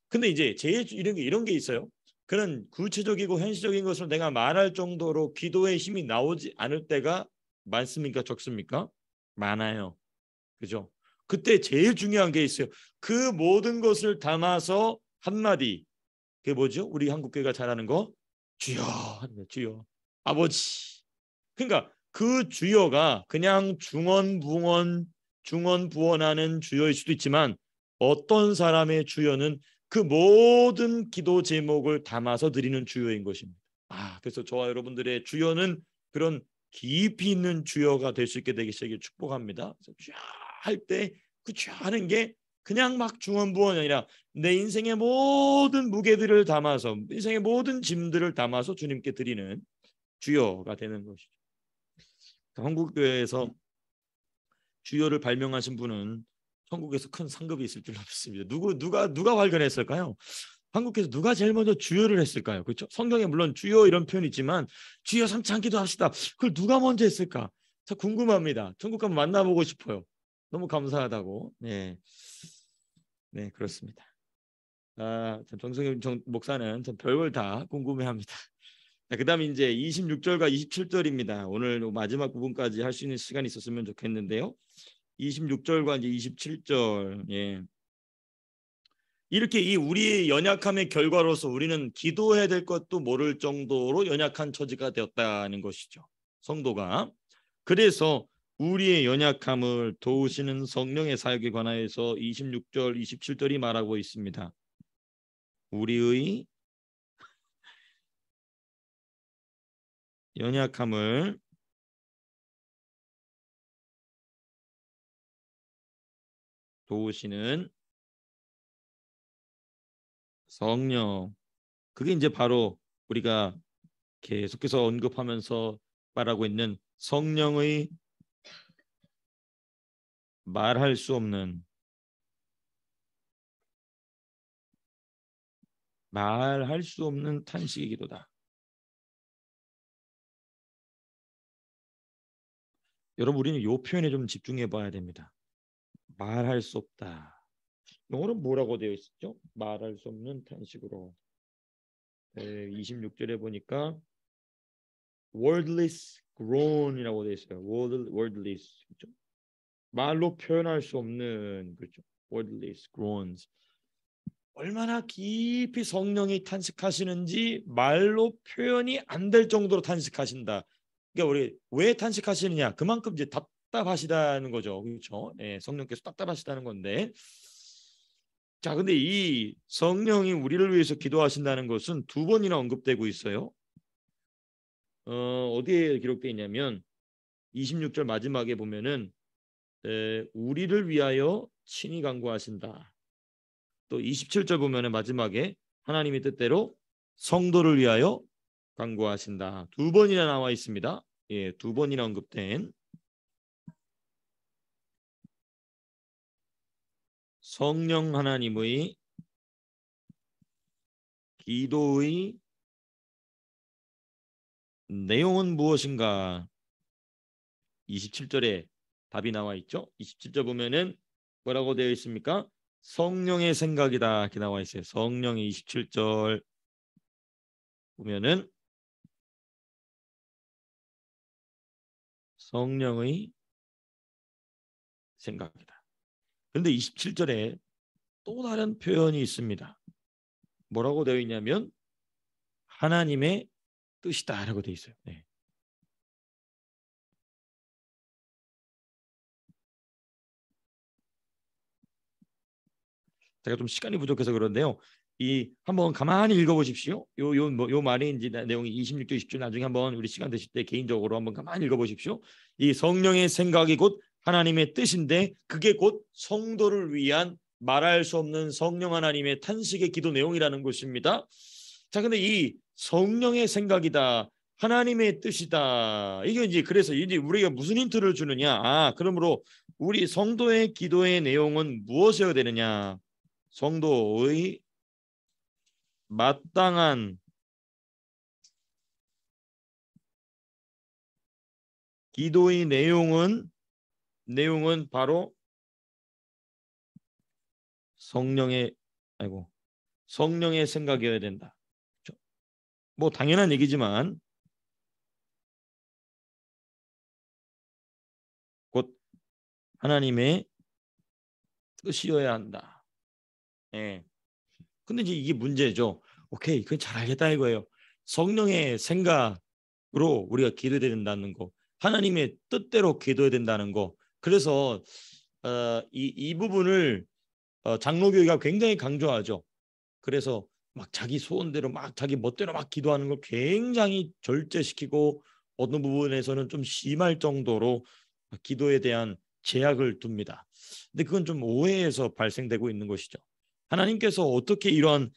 근데 이제 제일 이런 게 있어요. 그런 구체적이고 현실적인 것을 내가 말할 정도로 기도의 힘이 나오지 않을 때가 많습니까? 적습니까? 많아요. 그죠? 그때 제일 중요한 게 있어요. 그 모든 것을 담아서 한마디. 그게 뭐죠? 우리 한국교회가 잘하는 거? 주여, 주여. 아버지. 그러니까 그 주여가 그냥 중언부언하는 주여일 수도 있지만 어떤 사람의 주여는 그 모든 기도 제목을 담아서 드리는 주여인 것입니다. 그래서 저와 여러분들의 주여는 그런 깊이 있는 주여가 될 수 있게 되시길 축복합니다. 주여 할때 그 주여 하는 게 그냥 막 중언부언이 아니라 내 인생의 모든 무게들을 담아서 인생의 모든 짐들을 담아서 주님께 드리는 주여가 되는 것이죠. 한국교회에서 주여를 발명하신 분은 천국에서 큰 상급이 있을 줄로 믿습니다. 누가 발견했을까요? 한국에서 누가 제일 먼저 주여를 했을까요? 그렇죠? 성경에 물론 주여 이런 표현이 있지만 주여 삼창 기도합시다. 그걸 누가 먼저 했을까? 참 궁금합니다. 천국 가면 만나보고 싶어요. 너무 감사하다고. 네, 네 그렇습니다. 참 정성현 목사는 참 별걸 다 궁금해합니다. 그다음에 이제 26절과 27절입니다. 오늘 마지막 부분까지 할 수 있는 시간이 있었으면 좋겠는데요. 26절과 이제 27절. 예. 이렇게 이 우리의 연약함의 결과로서 우리는 기도해야 될 것도 모를 정도로 연약한 처지가 되었다는 것이죠. 성도가. 그래서 우리의 연약함을 도우시는 성령의 사역에 관하여서 26절, 27절이 말하고 있습니다. 우리의 연약함을 도우시는 성령. 그게 이제 바로 우리가 계속해서 언급하면서 말하고 있는 성령의 말할 수 없는 탄식의 기도다. 여러분 우리는 이 표현에 좀 집중해 봐야 됩니다. 말할 수 없다. 영어로 뭐라고 되어 있었죠? 말할 수 없는 탄식으로. 26절에 보니까 wordless groan이라고 되어 있어요. wordless. 그렇죠? 말로 표현할 수 없는 그렇죠. wordless groans. 얼마나 깊이 성령이 탄식하시는지 말로 표현이 안 될 정도로 탄식하신다. 그러니까 우리 왜 탄식하시느냐? 그만큼 이제 답답하시다는 거죠. 그렇죠? 예, 성령께서 답답하시다는 건데. 자, 근데 이 성령이 우리를 위해서 기도하신다는 것은 두 번이나 언급되고 있어요. 어디에 기록되어 있냐면 26절 마지막에 보면은 우리를 위하여 친히 간구하신다. 또 27절 보면은 마지막에 하나님의 뜻대로 성도를 위하여 간구하신다. 두 번이나 나와 있습니다. 예, 두 번이나 언급된 성령 하나님의 기도의 내용은 무엇인가? 27절에 답이 나와 있죠. 27절 보면은 뭐라고 되어 있습니까? 성령의 생각이다 이렇게 나와 있어요. 성령의 27절 보면은 성령의 생각이다. 그런데 27절에 또 다른 표현이 있습니다. 뭐라고 되어 있냐면 하나님의 뜻이다라고 되어 있어요. 네. 제가 좀 시간이 부족해서 그런데요. 이 한번 가만히 읽어보십시오. 요 말이 이제 내용이 26절, 20절 나중에 한번 우리 시간 되실 때 개인적으로 한번 가만히 읽어보십시오. 이 성령의 생각이 곧 하나님의 뜻인데 그게 곧 성도를 위한 말할 수 없는 성령 하나님의 탄식의 기도 내용이라는 것입니다. 자, 근데 이 성령의 생각이다. 하나님의 뜻이다. 이게 이제 그래서 이제 우리가 무슨 힌트를 주느냐? 아, 그러므로 우리 성도의 기도의 내용은 무엇이어야 되느냐? 성도의 마땅한 기도의 내용은 바로 성령의 성령의 생각이어야 된다. 그렇죠? 뭐 당연한 얘기지만 곧 하나님의 뜻이어야 한다. 예. 근데 이제 이게 문제죠. 오케이, 그건 잘 알겠다 이거예요. 성령의 생각으로 우리가 기도해야 된다는 거, 하나님의 뜻대로 기도해야 된다는 거. 그래서 이 부분을 장로교회가 굉장히 강조하죠. 그래서 막 자기 소원대로 막 자기 멋대로 막 기도하는 걸 굉장히 절제시키고 어느 부분에서는 좀 심할 정도로 기도에 대한 제약을 둡니다. 근데 그건 좀 오해에서 발생되고 있는 것이죠. 하나님께서 어떻게 이러한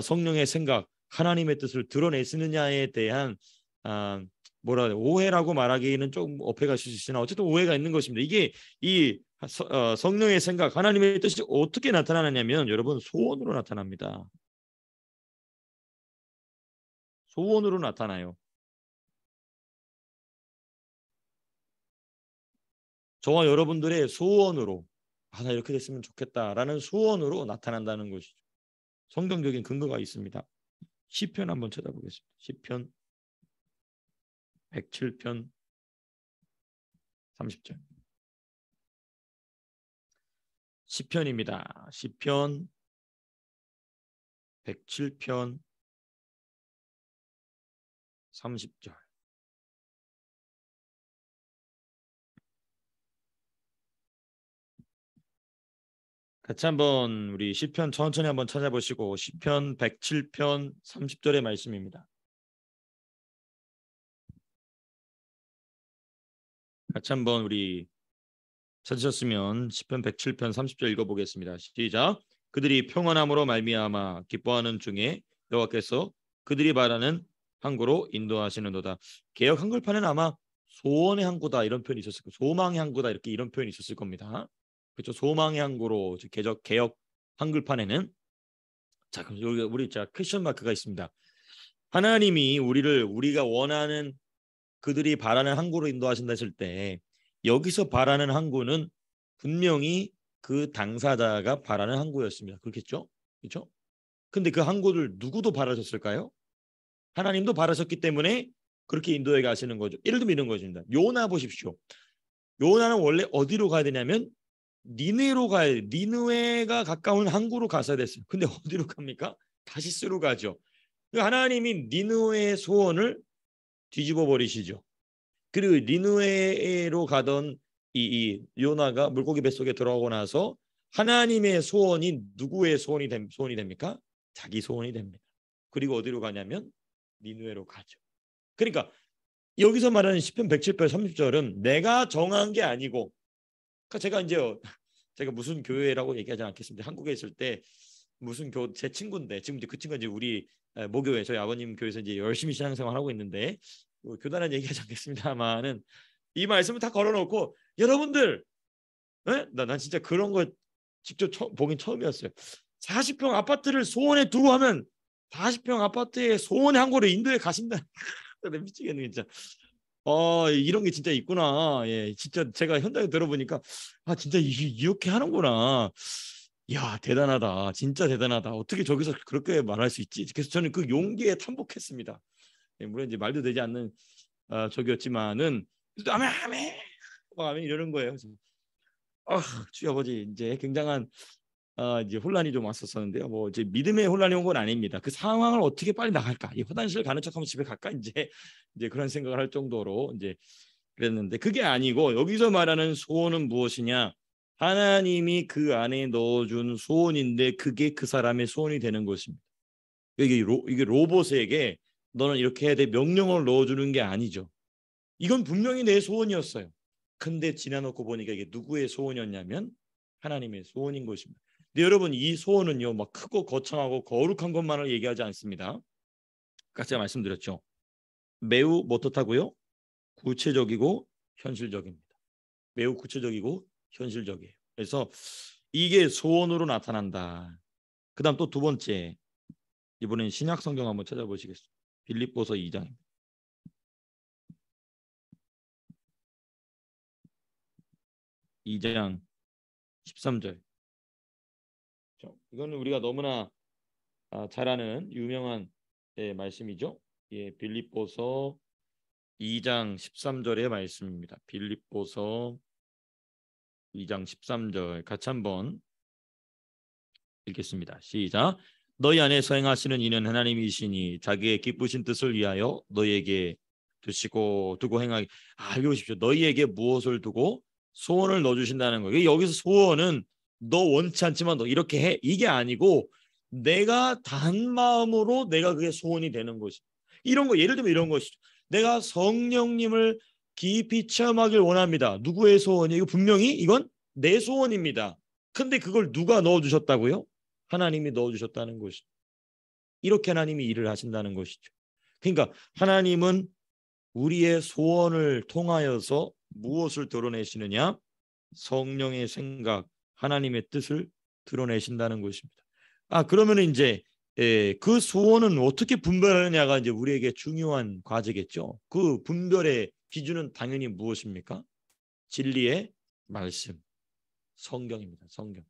성령의 생각, 하나님의 뜻을 드러내시느냐에 대한 아, 뭐라 해야 오해라고 말하기는 좀 어폐가 있을 수 있으나 어쨌든 오해가 있는 것입니다. 이게 이 성령의 생각, 하나님의 뜻이 어떻게 나타나느냐면 여러분 소원으로 나타납니다. 소원으로 나타나요. 저와 여러분들의 소원으로 나 이렇게 됐으면 좋겠다라는 소원으로 나타난다는 것이죠. 성경적인 근거가 있습니다. 시편 한번 찾아보겠습니다. 시편 107편 30절. 시편입니다. 시편 107편 30절. 같이 한번 우리 시편 천천히 한번 찾아보시고 시편 107편 30절의 말씀입니다. 같이 한번 우리 찾으셨으면 시편 107편 30절 읽어보겠습니다. 시작. 그들이 평안함으로 말미암아 기뻐하는 중에 여호와께서 그들이 바라는 항구로 인도하시는도다. 개역 한글판에는 아마 소원의 항구다 이런 표현이 있었을 거예요. 소망의 항구다 이렇게 이런 표현이 있었을 겁니다. 그렇죠. 소망의 항구로 개역 한글판에는 자 그럼 여기 우리 자 퀘션 마크가 있습니다. 하나님이 우리가 원하는 그들이 바라는 항구로 인도하신다 했을 때 여기서 바라는 항구는 분명히 그 당사자가 바라는 항구였습니다. 그렇겠죠? 그렇죠? 근데 그 항구를 누구도 바라셨을까요? 하나님도 바라셨기 때문에 그렇게 인도에 가시는 거죠. 예를 들면 이런 것입니다. 요나 보십시오. 요나는 원래 어디로 가야 되냐면 니느웨로 가야 돼. 니느웨가 가까운 항구로 가서야 됐어요. 근데 어디로 갑니까? 다시스로 가죠. 하나님이 니느웨의 소원을 뒤집어 버리시죠. 그리고 니느웨로 가던 이 요나가 물고기 뱃속에 들어가고 나서 하나님의 소원이 누구의 소원이 됩니까? 자기 소원이 됩니다. 그리고 어디로 가냐면 니느웨로 가죠. 그러니까 여기서 말하는 시편 107편 30절은 내가 정한 게 아니고, 그러니까 제가 무슨 교회라고 얘기하지 않겠습니다. 한국에 있을 때 무슨 제 친구인데, 지금 이제 그 친구가 이제 우리 모교회 저희 아버님 교회에서 이제 열심히 신앙생활 하고 있는데, 교단은 얘기하지 않겠습니다만은 이 말씀을 다 걸어놓고 여러분들, 난 진짜 그런 거 직접 보긴 처음이었어요. 40평 아파트를 소원에 두고 하면 40평 아파트에 소원의 한 곳에 인도에 가신다. 미치겠네 진짜. 이런 게 진짜 있구나. 예, 진짜 제가 현장에 들어보니까 진짜 이렇게 하는구나. 야, 대단하다. 진짜 대단하다. 어떻게 저기서 그렇게 말할 수 있지? 그래서 저는 그 용기에 탐복했습니다. 예, 물론 이제 말도 되지 않는 적이었지만은 아멘 아멘 아멘 이러는 거예요. 주여 아버지, 이제 굉장한 이제 혼란이 좀 왔었었는데요. 뭐 이제 믿음의 혼란이 온 건 아닙니다. 그 상황을 어떻게 빨리 나갈까? 이 화장실 가는 척하면 집에 갈까? 이제 그런 생각을 할 정도로 이제 그랬는데, 그게 아니고 여기서 말하는 소원은 무엇이냐? 하나님이 그 안에 넣어준 소원인데 그게 그 사람의 소원이 되는 것입니다. 이게 로봇에게 너는 이렇게 해야 돼 명령을 넣어주는 게 아니죠. 이건 분명히 내 소원이었어요. 근데 지나놓고 보니까 이게 누구의 소원이었냐면 하나님의 소원인 것입니다. 근데 여러분, 이 소원은요, 막 크고 거창하고 거룩한 것만을 얘기하지 않습니다. 아까 제가 말씀드렸죠. 매우 어떻다고요? 구체적이고 현실적입니다. 매우 구체적이고 현실적이에요. 그래서 이게 소원으로 나타난다. 그다음 또 두 번째, 이번엔 신약 성경 한번 찾아보시겠습니다. 빌립보서 2장입니다. 2장 13절. 이거는 우리가 너무나 잘 아는 유명한 말씀이죠. 예, 빌립보서 2장 13절의 말씀입니다. 빌립보서 2장 13절 같이 한번 읽겠습니다. 시작. 너희 안에서 행하시는 이는 하나님이시니 자기의 기쁘신 뜻을 위하여 너희에게 두고 행하기. 알고십시오. 너희에게 무엇을 두고 소원을 넣어주신다는 거예요. 여기서 소원은 너 원치 않지만 너 이렇게 해, 이게 아니고 내가 단 마음으로 내가 그게 소원이 되는 것이. 이런 거 예를 들면 이런 것이죠. 내가 성령님을 깊이 체험하길 원합니다. 누구의 소원이? 이거 분명히 이건 내 소원입니다. 근데 그걸 누가 넣어주셨다고요? 하나님이 넣어주셨다는 것이죠. 이렇게 하나님이 일을 하신다는 것이죠. 그러니까 하나님은 우리의 소원을 통하여서 무엇을 드러내시느냐? 성령의 생각, 하나님의 뜻을 드러내신다는 것입니다. 그러면 이제 그 소원은 어떻게 분별하느냐가 이제 우리에게 중요한 과제겠죠. 그 분별의 기준은 당연히 무엇입니까? 진리의 말씀, 성경입니다. 성경.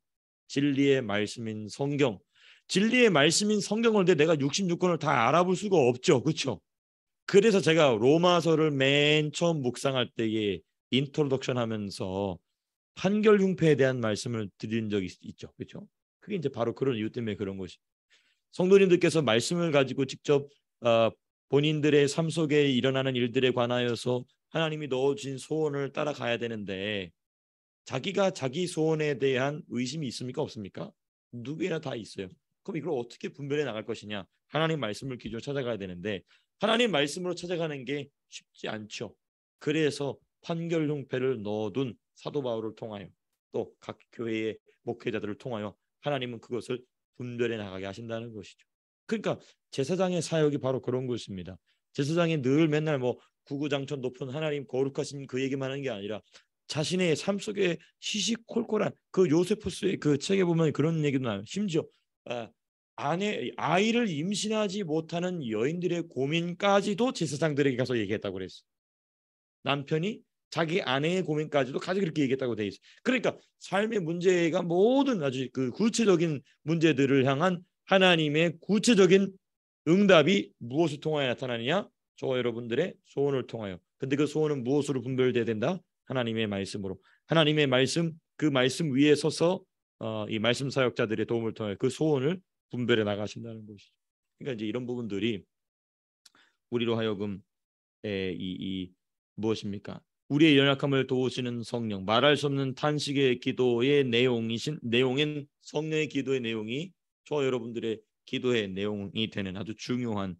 진리의 말씀인 성경. 진리의 말씀인 성경을 내가 66권을 다 알아볼 수가 없죠. 그렇죠? 그래서 제가 로마서를 맨 처음 묵상할 때에 인트로덕션 하면서 판결 흉패에 대한 말씀을 드린 적이 있죠. 그렇죠? 그게 이제 바로 그런 이유 때문에 그런 것이. 성도님들께서 말씀을 가지고 직접 본인들의 삶 속에 일어나는 일들에 관하여서 하나님이 넣어진 소원을 따라가야 되는데, 자기가 자기 소원에 대한 의심이 있습니까? 없습니까? 누구나 다 있어요. 그럼 이걸 어떻게 분별해 나갈 것이냐? 하나님 말씀을 기준으로 찾아가야 되는데 하나님 말씀으로 찾아가는 게 쉽지 않죠. 그래서 판결 흉패를 넣어둔 사도 바울을 통하여 또 각 교회의 목회자들을 통하여 하나님은 그것을 분별해 나가게 하신다는 것이죠. 그러니까 제사장의 사역이 바로 그런 것입니다. 제사장이 늘 맨날 구구장천 높은 하나님 거룩하신 그 얘기만 하는 게 아니라 자신의 삶 속에 시시콜콜한 그 요세푸스의 그 책에 보면 그런 얘기도 나와요. 심지어 아이를 임신하지 못하는 여인들의 고민까지도 제사장들에게 가서 얘기했다고 그랬어요. 남편이 자기 아내의 고민까지도 가서 그렇게 얘기했다고 돼 있어요. 그러니까 삶의 문제가 모든 아주 그 구체적인 문제들을 향한 하나님의 구체적인 응답이 무엇을 통하여 나타나느냐? 저와 여러분들의 소원을 통하여. 근데 그 소원은 무엇으로 분별돼야 된다? 하나님의 말씀으로. 하나님의 말씀, 그 말씀 위에 서서 이 말씀 사역자들의 도움을 통해 그 소원을 분별해 나가신다는 것이죠. 그러니까 이제 이런 부분들이 우리로 하여금 무엇입니까? 우리의 연약함을 도우시는 성령, 말할 수 없는 탄식의 기도의 내용인 성령의 기도의 내용이 저와 여러분들의 기도의 내용이 되는 아주 중요한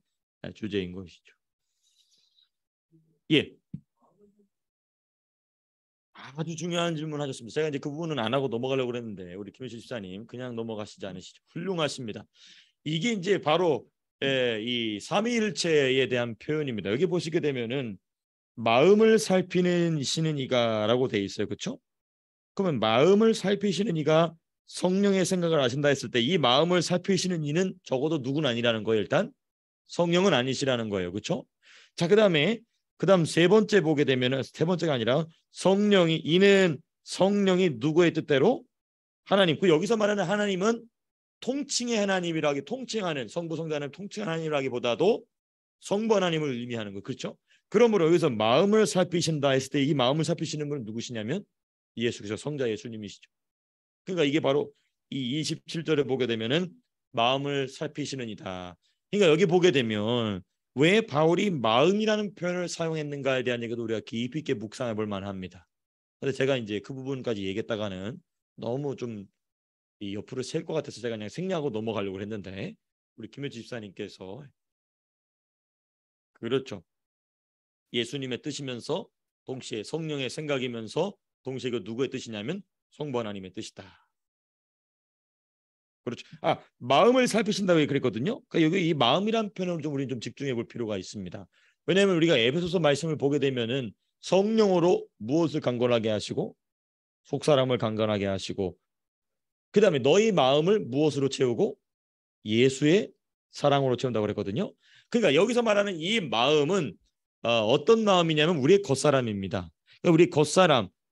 주제인 것이죠. 예, 아주 중요한 질문하셨습니다. 제가 이제 그 부분은 안 하고 넘어가려고 그랬는데 우리 김현실 집사님 그냥 넘어가시지 않으시죠? 훌륭하십니다. 이게 이제 바로 이 삼위일체에 대한 표현입니다. 여기 보시게 되면은 마음을 살피는 시는 이가라고 돼 있어요. 그렇죠? 그러면 마음을 살피시는 이가 성령의 생각을 아신다 했을 때 이 마음을 살피시는 이는 적어도 누군 아니라는 거예요. 일단 성령은 아니시라는 거예요. 그렇죠? 자, 그다음 세 번째 보게 되면은 세 번째가 아니라 이는 성령이 누구의 뜻대로 하나님. 그 여기서 말하는 하나님은 통칭의 하나님이라기 통칭하는 성부 성자는 통칭하는 하나님이라기보다도 성부 하나님을 의미하는 거. 그렇죠? 그러므로 여기서 마음을 살피신다 했을 때 이 마음을 살피시는 분은 누구시냐면 예수 그리스도 성자 예수님이시죠. 그러니까 이게 바로 이 27절에 보게 되면은 마음을 살피시는 이다. 그러니까 여기 보게 되면 왜 바울이 마음이라는 표현을 사용했는가에 대한 얘기도 우리가 깊이 있게 묵상해 볼 만합니다. 근데 제가 이제 그 부분까지 얘기했다가는 너무 좀 이 옆으로 셀 것 같아서 제가 그냥 생략하고 넘어가려고 했는데 우리 김효지 집사님께서 그렇죠. 예수님의 뜻이면서 동시에 성령의 생각이면서 동시에 그 누구의 뜻이냐면 성부 하나님의 뜻이다. 그렇죠. 마음을 살피신다고 그랬거든요. 그러니까 여기 이 마음이란 표현을 좀 우리는 좀 집중해 볼 필요가 있습니다. 왜냐하면 우리가 에베소서 말씀을 보게 되면은 성령으로 무엇을 강건하게 하시고 속사람을 강건하게 하시고 그다음에 너희 마음을 무엇으로 채우고 예수의 사랑으로 채운다고 그랬거든요. 그러니까 여기서 말하는 이 마음은 어떤 마음이냐면 우리의 겉사람입니다. 그러니까 우리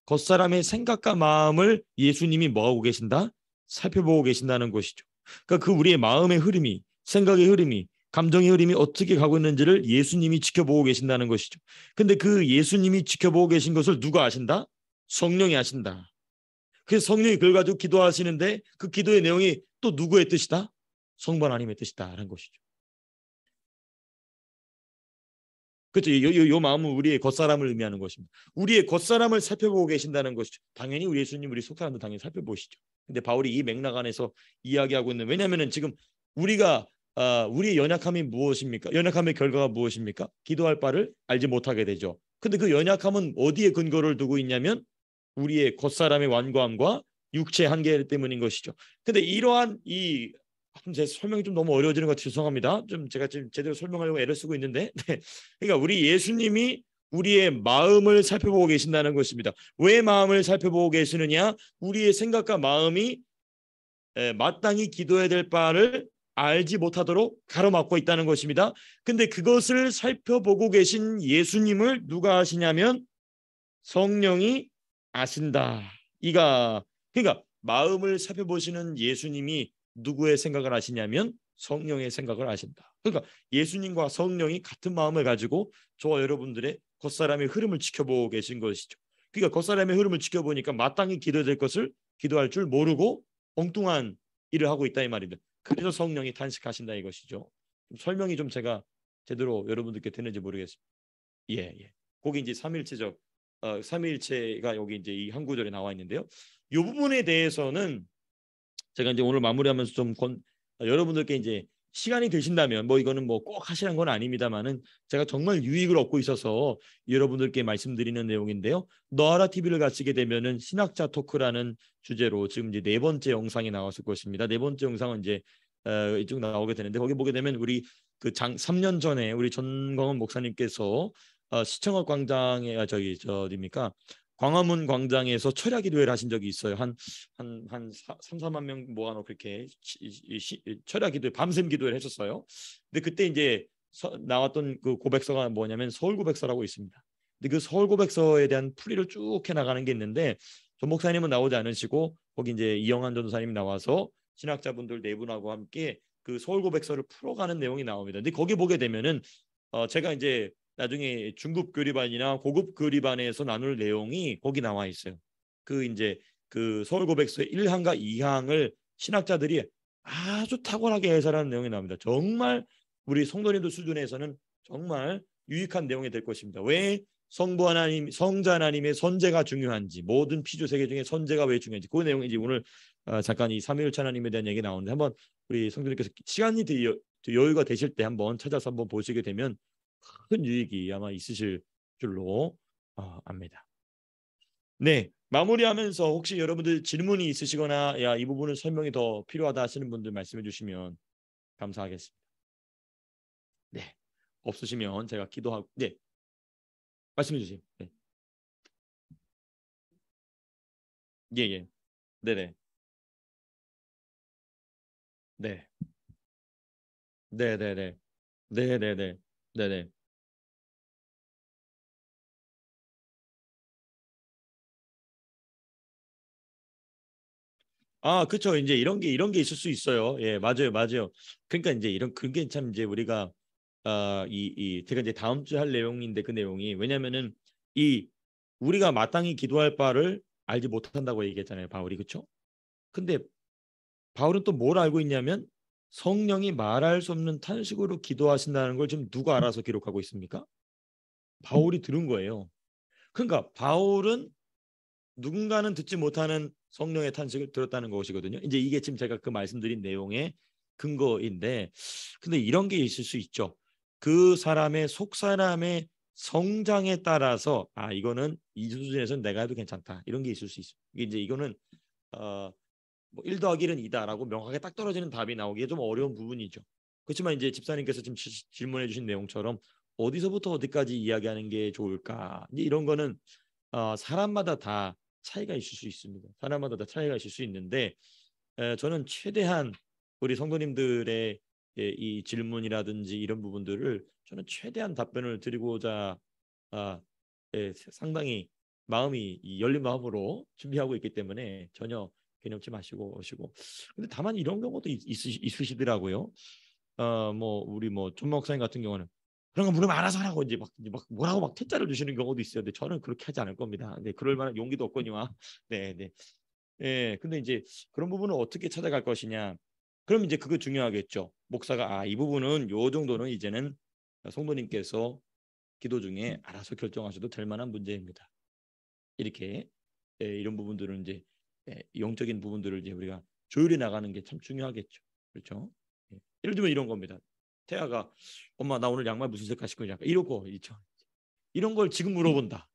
겉사람의 생각과 마음을 예수님이 뭐하고 계신다? 살펴보고 계신다는 것이죠. 그러니까 그 우리의 마음의 흐름이, 생각의 흐름이, 감정의 흐름이 어떻게 가고 있는지를 예수님이 지켜보고 계신다는 것이죠. 근데 그 예수님이 지켜보고 계신 것을 누가 아신다? 성령이 아신다. 그래서 성령이 그걸 가지고 기도하시는데 그 기도의 내용이 또 누구의 뜻이다? 성부 하나님의 뜻이다라는 것이죠. 그렇죠. 요 마음은 우리의 겉사람을 의미하는 것입니다. 우리의 겉사람을 살펴보고 계신다는 것이죠. 당연히 우리 예수님, 우리 속사람도 당연히 살펴보시죠. 근데 바울이 이 맥락 안에서 이야기하고 있는 왜냐하면 지금 우리의 연약함이 무엇입니까? 연약함의 결과가 무엇입니까? 기도할 바를 알지 못하게 되죠. 근데 그 연약함은 어디에 근거를 두고 있냐면 우리의 겉사람의 완고함과 육체의 한계 때문인 것이죠. 근데 이러한 제 설명이 좀 너무 어려워지는 것 같아서 죄송합니다. 좀 제가 지금 제대로 설명하려고 애를 쓰고 있는데, 네. 그러니까 우리 예수님이 우리의 마음을 살펴보고 계신다는 것입니다. 왜 마음을 살펴보고 계시느냐? 우리의 생각과 마음이 마땅히 기도해야 될 바를 알지 못하도록 가로막고 있다는 것입니다. 근데 그것을 살펴보고 계신 예수님을 누가 아시냐면 성령이 아신다. 그러니까 마음을 살펴보시는 예수님이 누구의 생각을 아시냐면 성령의 생각을 아신다. 그러니까 예수님과 성령이 같은 마음을 가지고 저와 여러분들의 겉사람의 흐름을 지켜보고 계신 것이죠. 그러니까 겉사람의 흐름을 지켜보니까 마땅히 기도될 것을 기도할 줄 모르고 엉뚱한 일을 하고 있다 이 말입니다. 그래서 성령이 탄식하신다 이것이죠. 설명이 좀 제가 제대로 여러분들께 되는지 모르겠습니다. 예. 거기 이제 삼위일체가 여기 이제 이 한 구절에 나와 있는데요. 이 부분에 대해서는 제가 이제 오늘 마무리하면서 여러분들께 이제 시간이 되신다면 뭐 이거는 뭐 꼭 하시는 건 아닙니다만은 제가 정말 유익을 얻고 있어서 여러분들께 말씀드리는 내용인데요. 너하라 TV를 가시게 되면은 신학자 토크라는 주제로 지금 이제 네 번째 영상이 나왔을 것입니다. 네 번째 영상은 이제 이쪽 나오게 되는데 거기 보게 되면 우리 3년 전에 우리 전광훈 목사님께서 시청역 광장에 어디입니까? 광화문 광장에서 철야 기도회를 하신 적이 있어요. 한 3, 4만 명 모아놓고 그렇게 철야 기도회 밤샘 기도회를 했었어요. 근데 그때 이제 나왔던 그 고백서가 뭐냐면 서울 고백서라고 있습니다. 근데 그 서울 고백서에 대한 풀이를 쭉 해나가는 게 있는데 전 목사님은 나오지 않으시고 거기 이제 이영환 전도사님이 나와서 신학자분들 네 분하고 함께 그 서울 고백서를 풀어가는 내용이 나옵니다. 근데 거기 보게 되면은 제가 이제 나중에 중급 교리반이나 고급 교리반에서 나눌 내용이 거기 나와 있어요. 그 이제 그 서울 고백서의 1항과 2항을 신학자들이 아주 탁월하게 해설하는 내용이 나옵니다. 정말 우리 성도님들 수준에서는 정말 유익한 내용이 될 것입니다. 왜 성부 하나님, 성자 하나님의 선제가 중요한지, 모든 피조 세계 중에 선제가 왜 중요한지, 그 내용이 이제 오늘 잠깐 이 삼위일체 하나님에 대한 얘기 나오는데, 한번 우리 성도님께서 시간이 여유가 되실 때 한번 찾아서 한번 보시게 되면 큰 유익이 아마 있으실 줄로 압니다. 네, 마무리하면서 혹시 여러분들 질문이 있으시거나 야, 이 부분은 설명이 더 필요하다 하시는 분들 말씀해 주시면 감사하겠습니다. 네, 없으시면 제가 기도하고, 네, 말씀해 주세요. 네, 예, 예, 네네, 네, 네네네, 네네네, 네네. 아, 그렇죠. 이제 이런 게 있을 수 있어요. 예, 맞아요, 맞아요. 그러니까 이제 이런 그게 참 이제 우리가 이 제가 이제 다음 주에 할 내용인데 그 내용이 왜냐면은 이 우리가 마땅히 기도할 바를 알지 못한다고 얘기했잖아요, 바울이 그렇죠? 근데 바울은 또 뭘 알고 있냐면 성령이 말할 수 없는 탄식으로 기도하신다는 걸 지금 누가 알아서 기록하고 있습니까? 바울이 들은 거예요. 그러니까 바울은 누군가는 듣지 못하는 성령의 탄식을 들었다는 것이거든요. 이제 이게 지금 제가 그 말씀드린 내용의 근거인데, 근데 이런 게 있을 수 있죠. 그 사람의 속 사람의 성장에 따라서 이거는 이 수준에서는 내가 해도 괜찮다 이런 게 있을 수 있어요. 이게 이제 이거는 어, 뭐 1 더하기 1은 2다라고 명확하게 딱 떨어지는 답이 나오기에 좀 어려운 부분이죠. 그렇지만 이제 집사님께서 지금 질문해 주신 내용처럼 어디서부터 어디까지 이야기하는 게 좋을까? 이제 이런 거는 사람마다 다 차이가 있을 수 있습니다. 사람마다 다 차이가 있을 수 있는데 저는 최대한 우리 성도님들의 이 질문이라든지 이런 부분들을 저는 최대한 답변을 드리고자 아, 상당히 마음이 열린 마음으로 준비하고 있기 때문에 전혀 개념치 마시고 오시고. 근데 다만 이런 경우도 있으시더라고요. 뭐 우리 뭐 존 목사님 같은 경우는 그런 거 물으면 알아서 하라고 이제 막 뭐라고 막 퇴짜를 주시는 경우도 있어요. 근데 저는 그렇게 하지 않을 겁니다. 네, 그럴 만한 용기도 없거니와. 네, 네. 예, 근데 이제 그런 부분을 어떻게 찾아갈 것이냐. 그럼 이제 그거 중요하겠죠. 목사가 이 부분은 요 정도는 이제는 성도님께서 기도 중에 알아서 결정하셔도 될 만한 문제입니다. 이렇게 이런 부분들은 이제 영적인 부분들을 이제 우리가 조율해 나가는 게 참 중요하겠죠. 그렇죠? 예를 들면 이런 겁니다. 태아가 엄마 나 오늘 양말 무슨 색 하실 거냐 이러고 있죠. 이런 걸 지금 물어본다.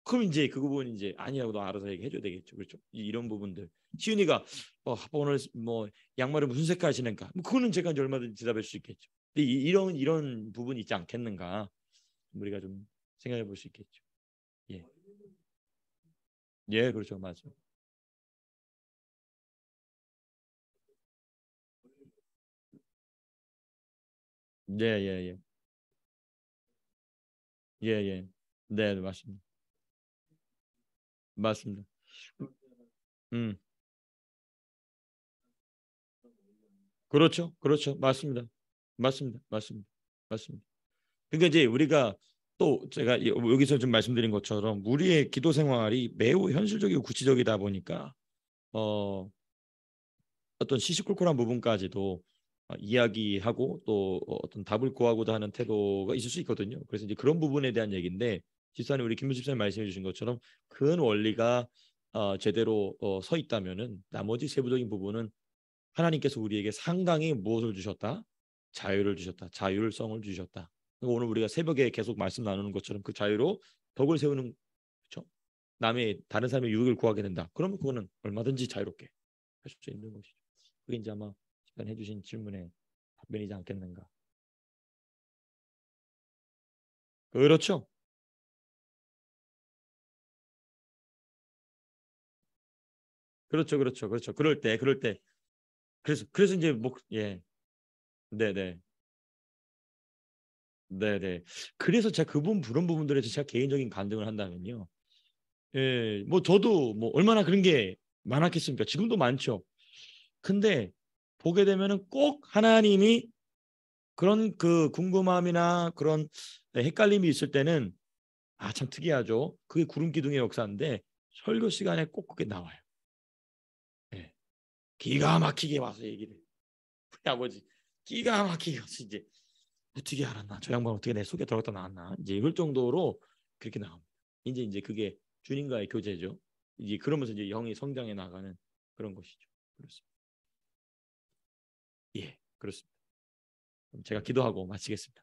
그럼 이제 그 부분 이제 아니라고 너 알아서 얘기해줘야 되겠죠. 그렇죠? 이런 부분들. 시윤이가 아빠 오늘 뭐 양말을 무슨 색깔 하시는가? 뭐 그거는 제가 이제 얼마든지 대답할 수 있겠죠. 근데 이런 부분이 있지 않겠는가? 우리가 좀 생각해 볼 수 있겠죠. 예, 예, 그렇죠, 맞아. 예, 예, 예, 예, 예. 네, 네, 맞습니다. 맞습니다. 음, 그렇죠, 그렇죠, 맞습니다. 맞습니다, 맞습니다, 맞습니다. 그러니까 이제 우리가 또 제가 여기서 좀 말씀드린 것처럼 우리의 기도 생활이 매우 현실적이고 구체적이다 보니까 어, 어떤 시시콜콜한 부분까지도 이야기하고 또 어떤 답을 구하고자 하는 태도가 있을 수 있거든요. 그래서 이제 그런 부분에 대한 얘기인데 집사님 우리 김문 집사님 말씀해 주신 것처럼 큰 원리가 제대로 서 있다면은 나머지 세부적인 부분은 하나님께서 우리에게 상당히 무엇을 주셨다? 자유를 주셨다. 자율성을 주셨다. 그러니까 오늘 우리가 새벽에 계속 말씀 나누는 것처럼 그 자유로 덕을 세우는 그렇죠? 남의 다른 사람의 유익을 구하게 된다. 그러면 그거는 얼마든지 자유롭게 할 수 있는 것이죠. 그게 이제 아마 시간 해주신 질문에 답변이지 않겠는가. 그렇죠. 그렇죠. 그렇죠. 그렇죠. 그럴 때. 그래서 이제 네네. 네네. 그래서 제가 그런 부분들에서 제가 개인적인 간증을 한다면요. 예, 뭐 저도 뭐 얼마나 그런 게 많았겠습니까? 지금도 많죠. 근데 보게 되면은 꼭 하나님이 그런 그 궁금함이나 그런 헷갈림이 있을 때는 참 특이하죠. 그게 구름 기둥의 역사인데 설교 시간에 꼭 그게 나와요. 예. 기가 막히게 와서 얘기를. 우리 아버지 기가 막히게 와서 이제 어떻게 알았나? 저 양반 어떻게 내 속에 들어갔다 나왔나? 이제 이럴 정도로 그렇게 나옵니다. 이제 그게 주님과의 교제죠. 이제 그러면서 이제 영이 성장해 나가는 그런 것이죠. 그렇습니다. 예, 그렇습니다. 그럼 제가 기도하고 마치겠습니다.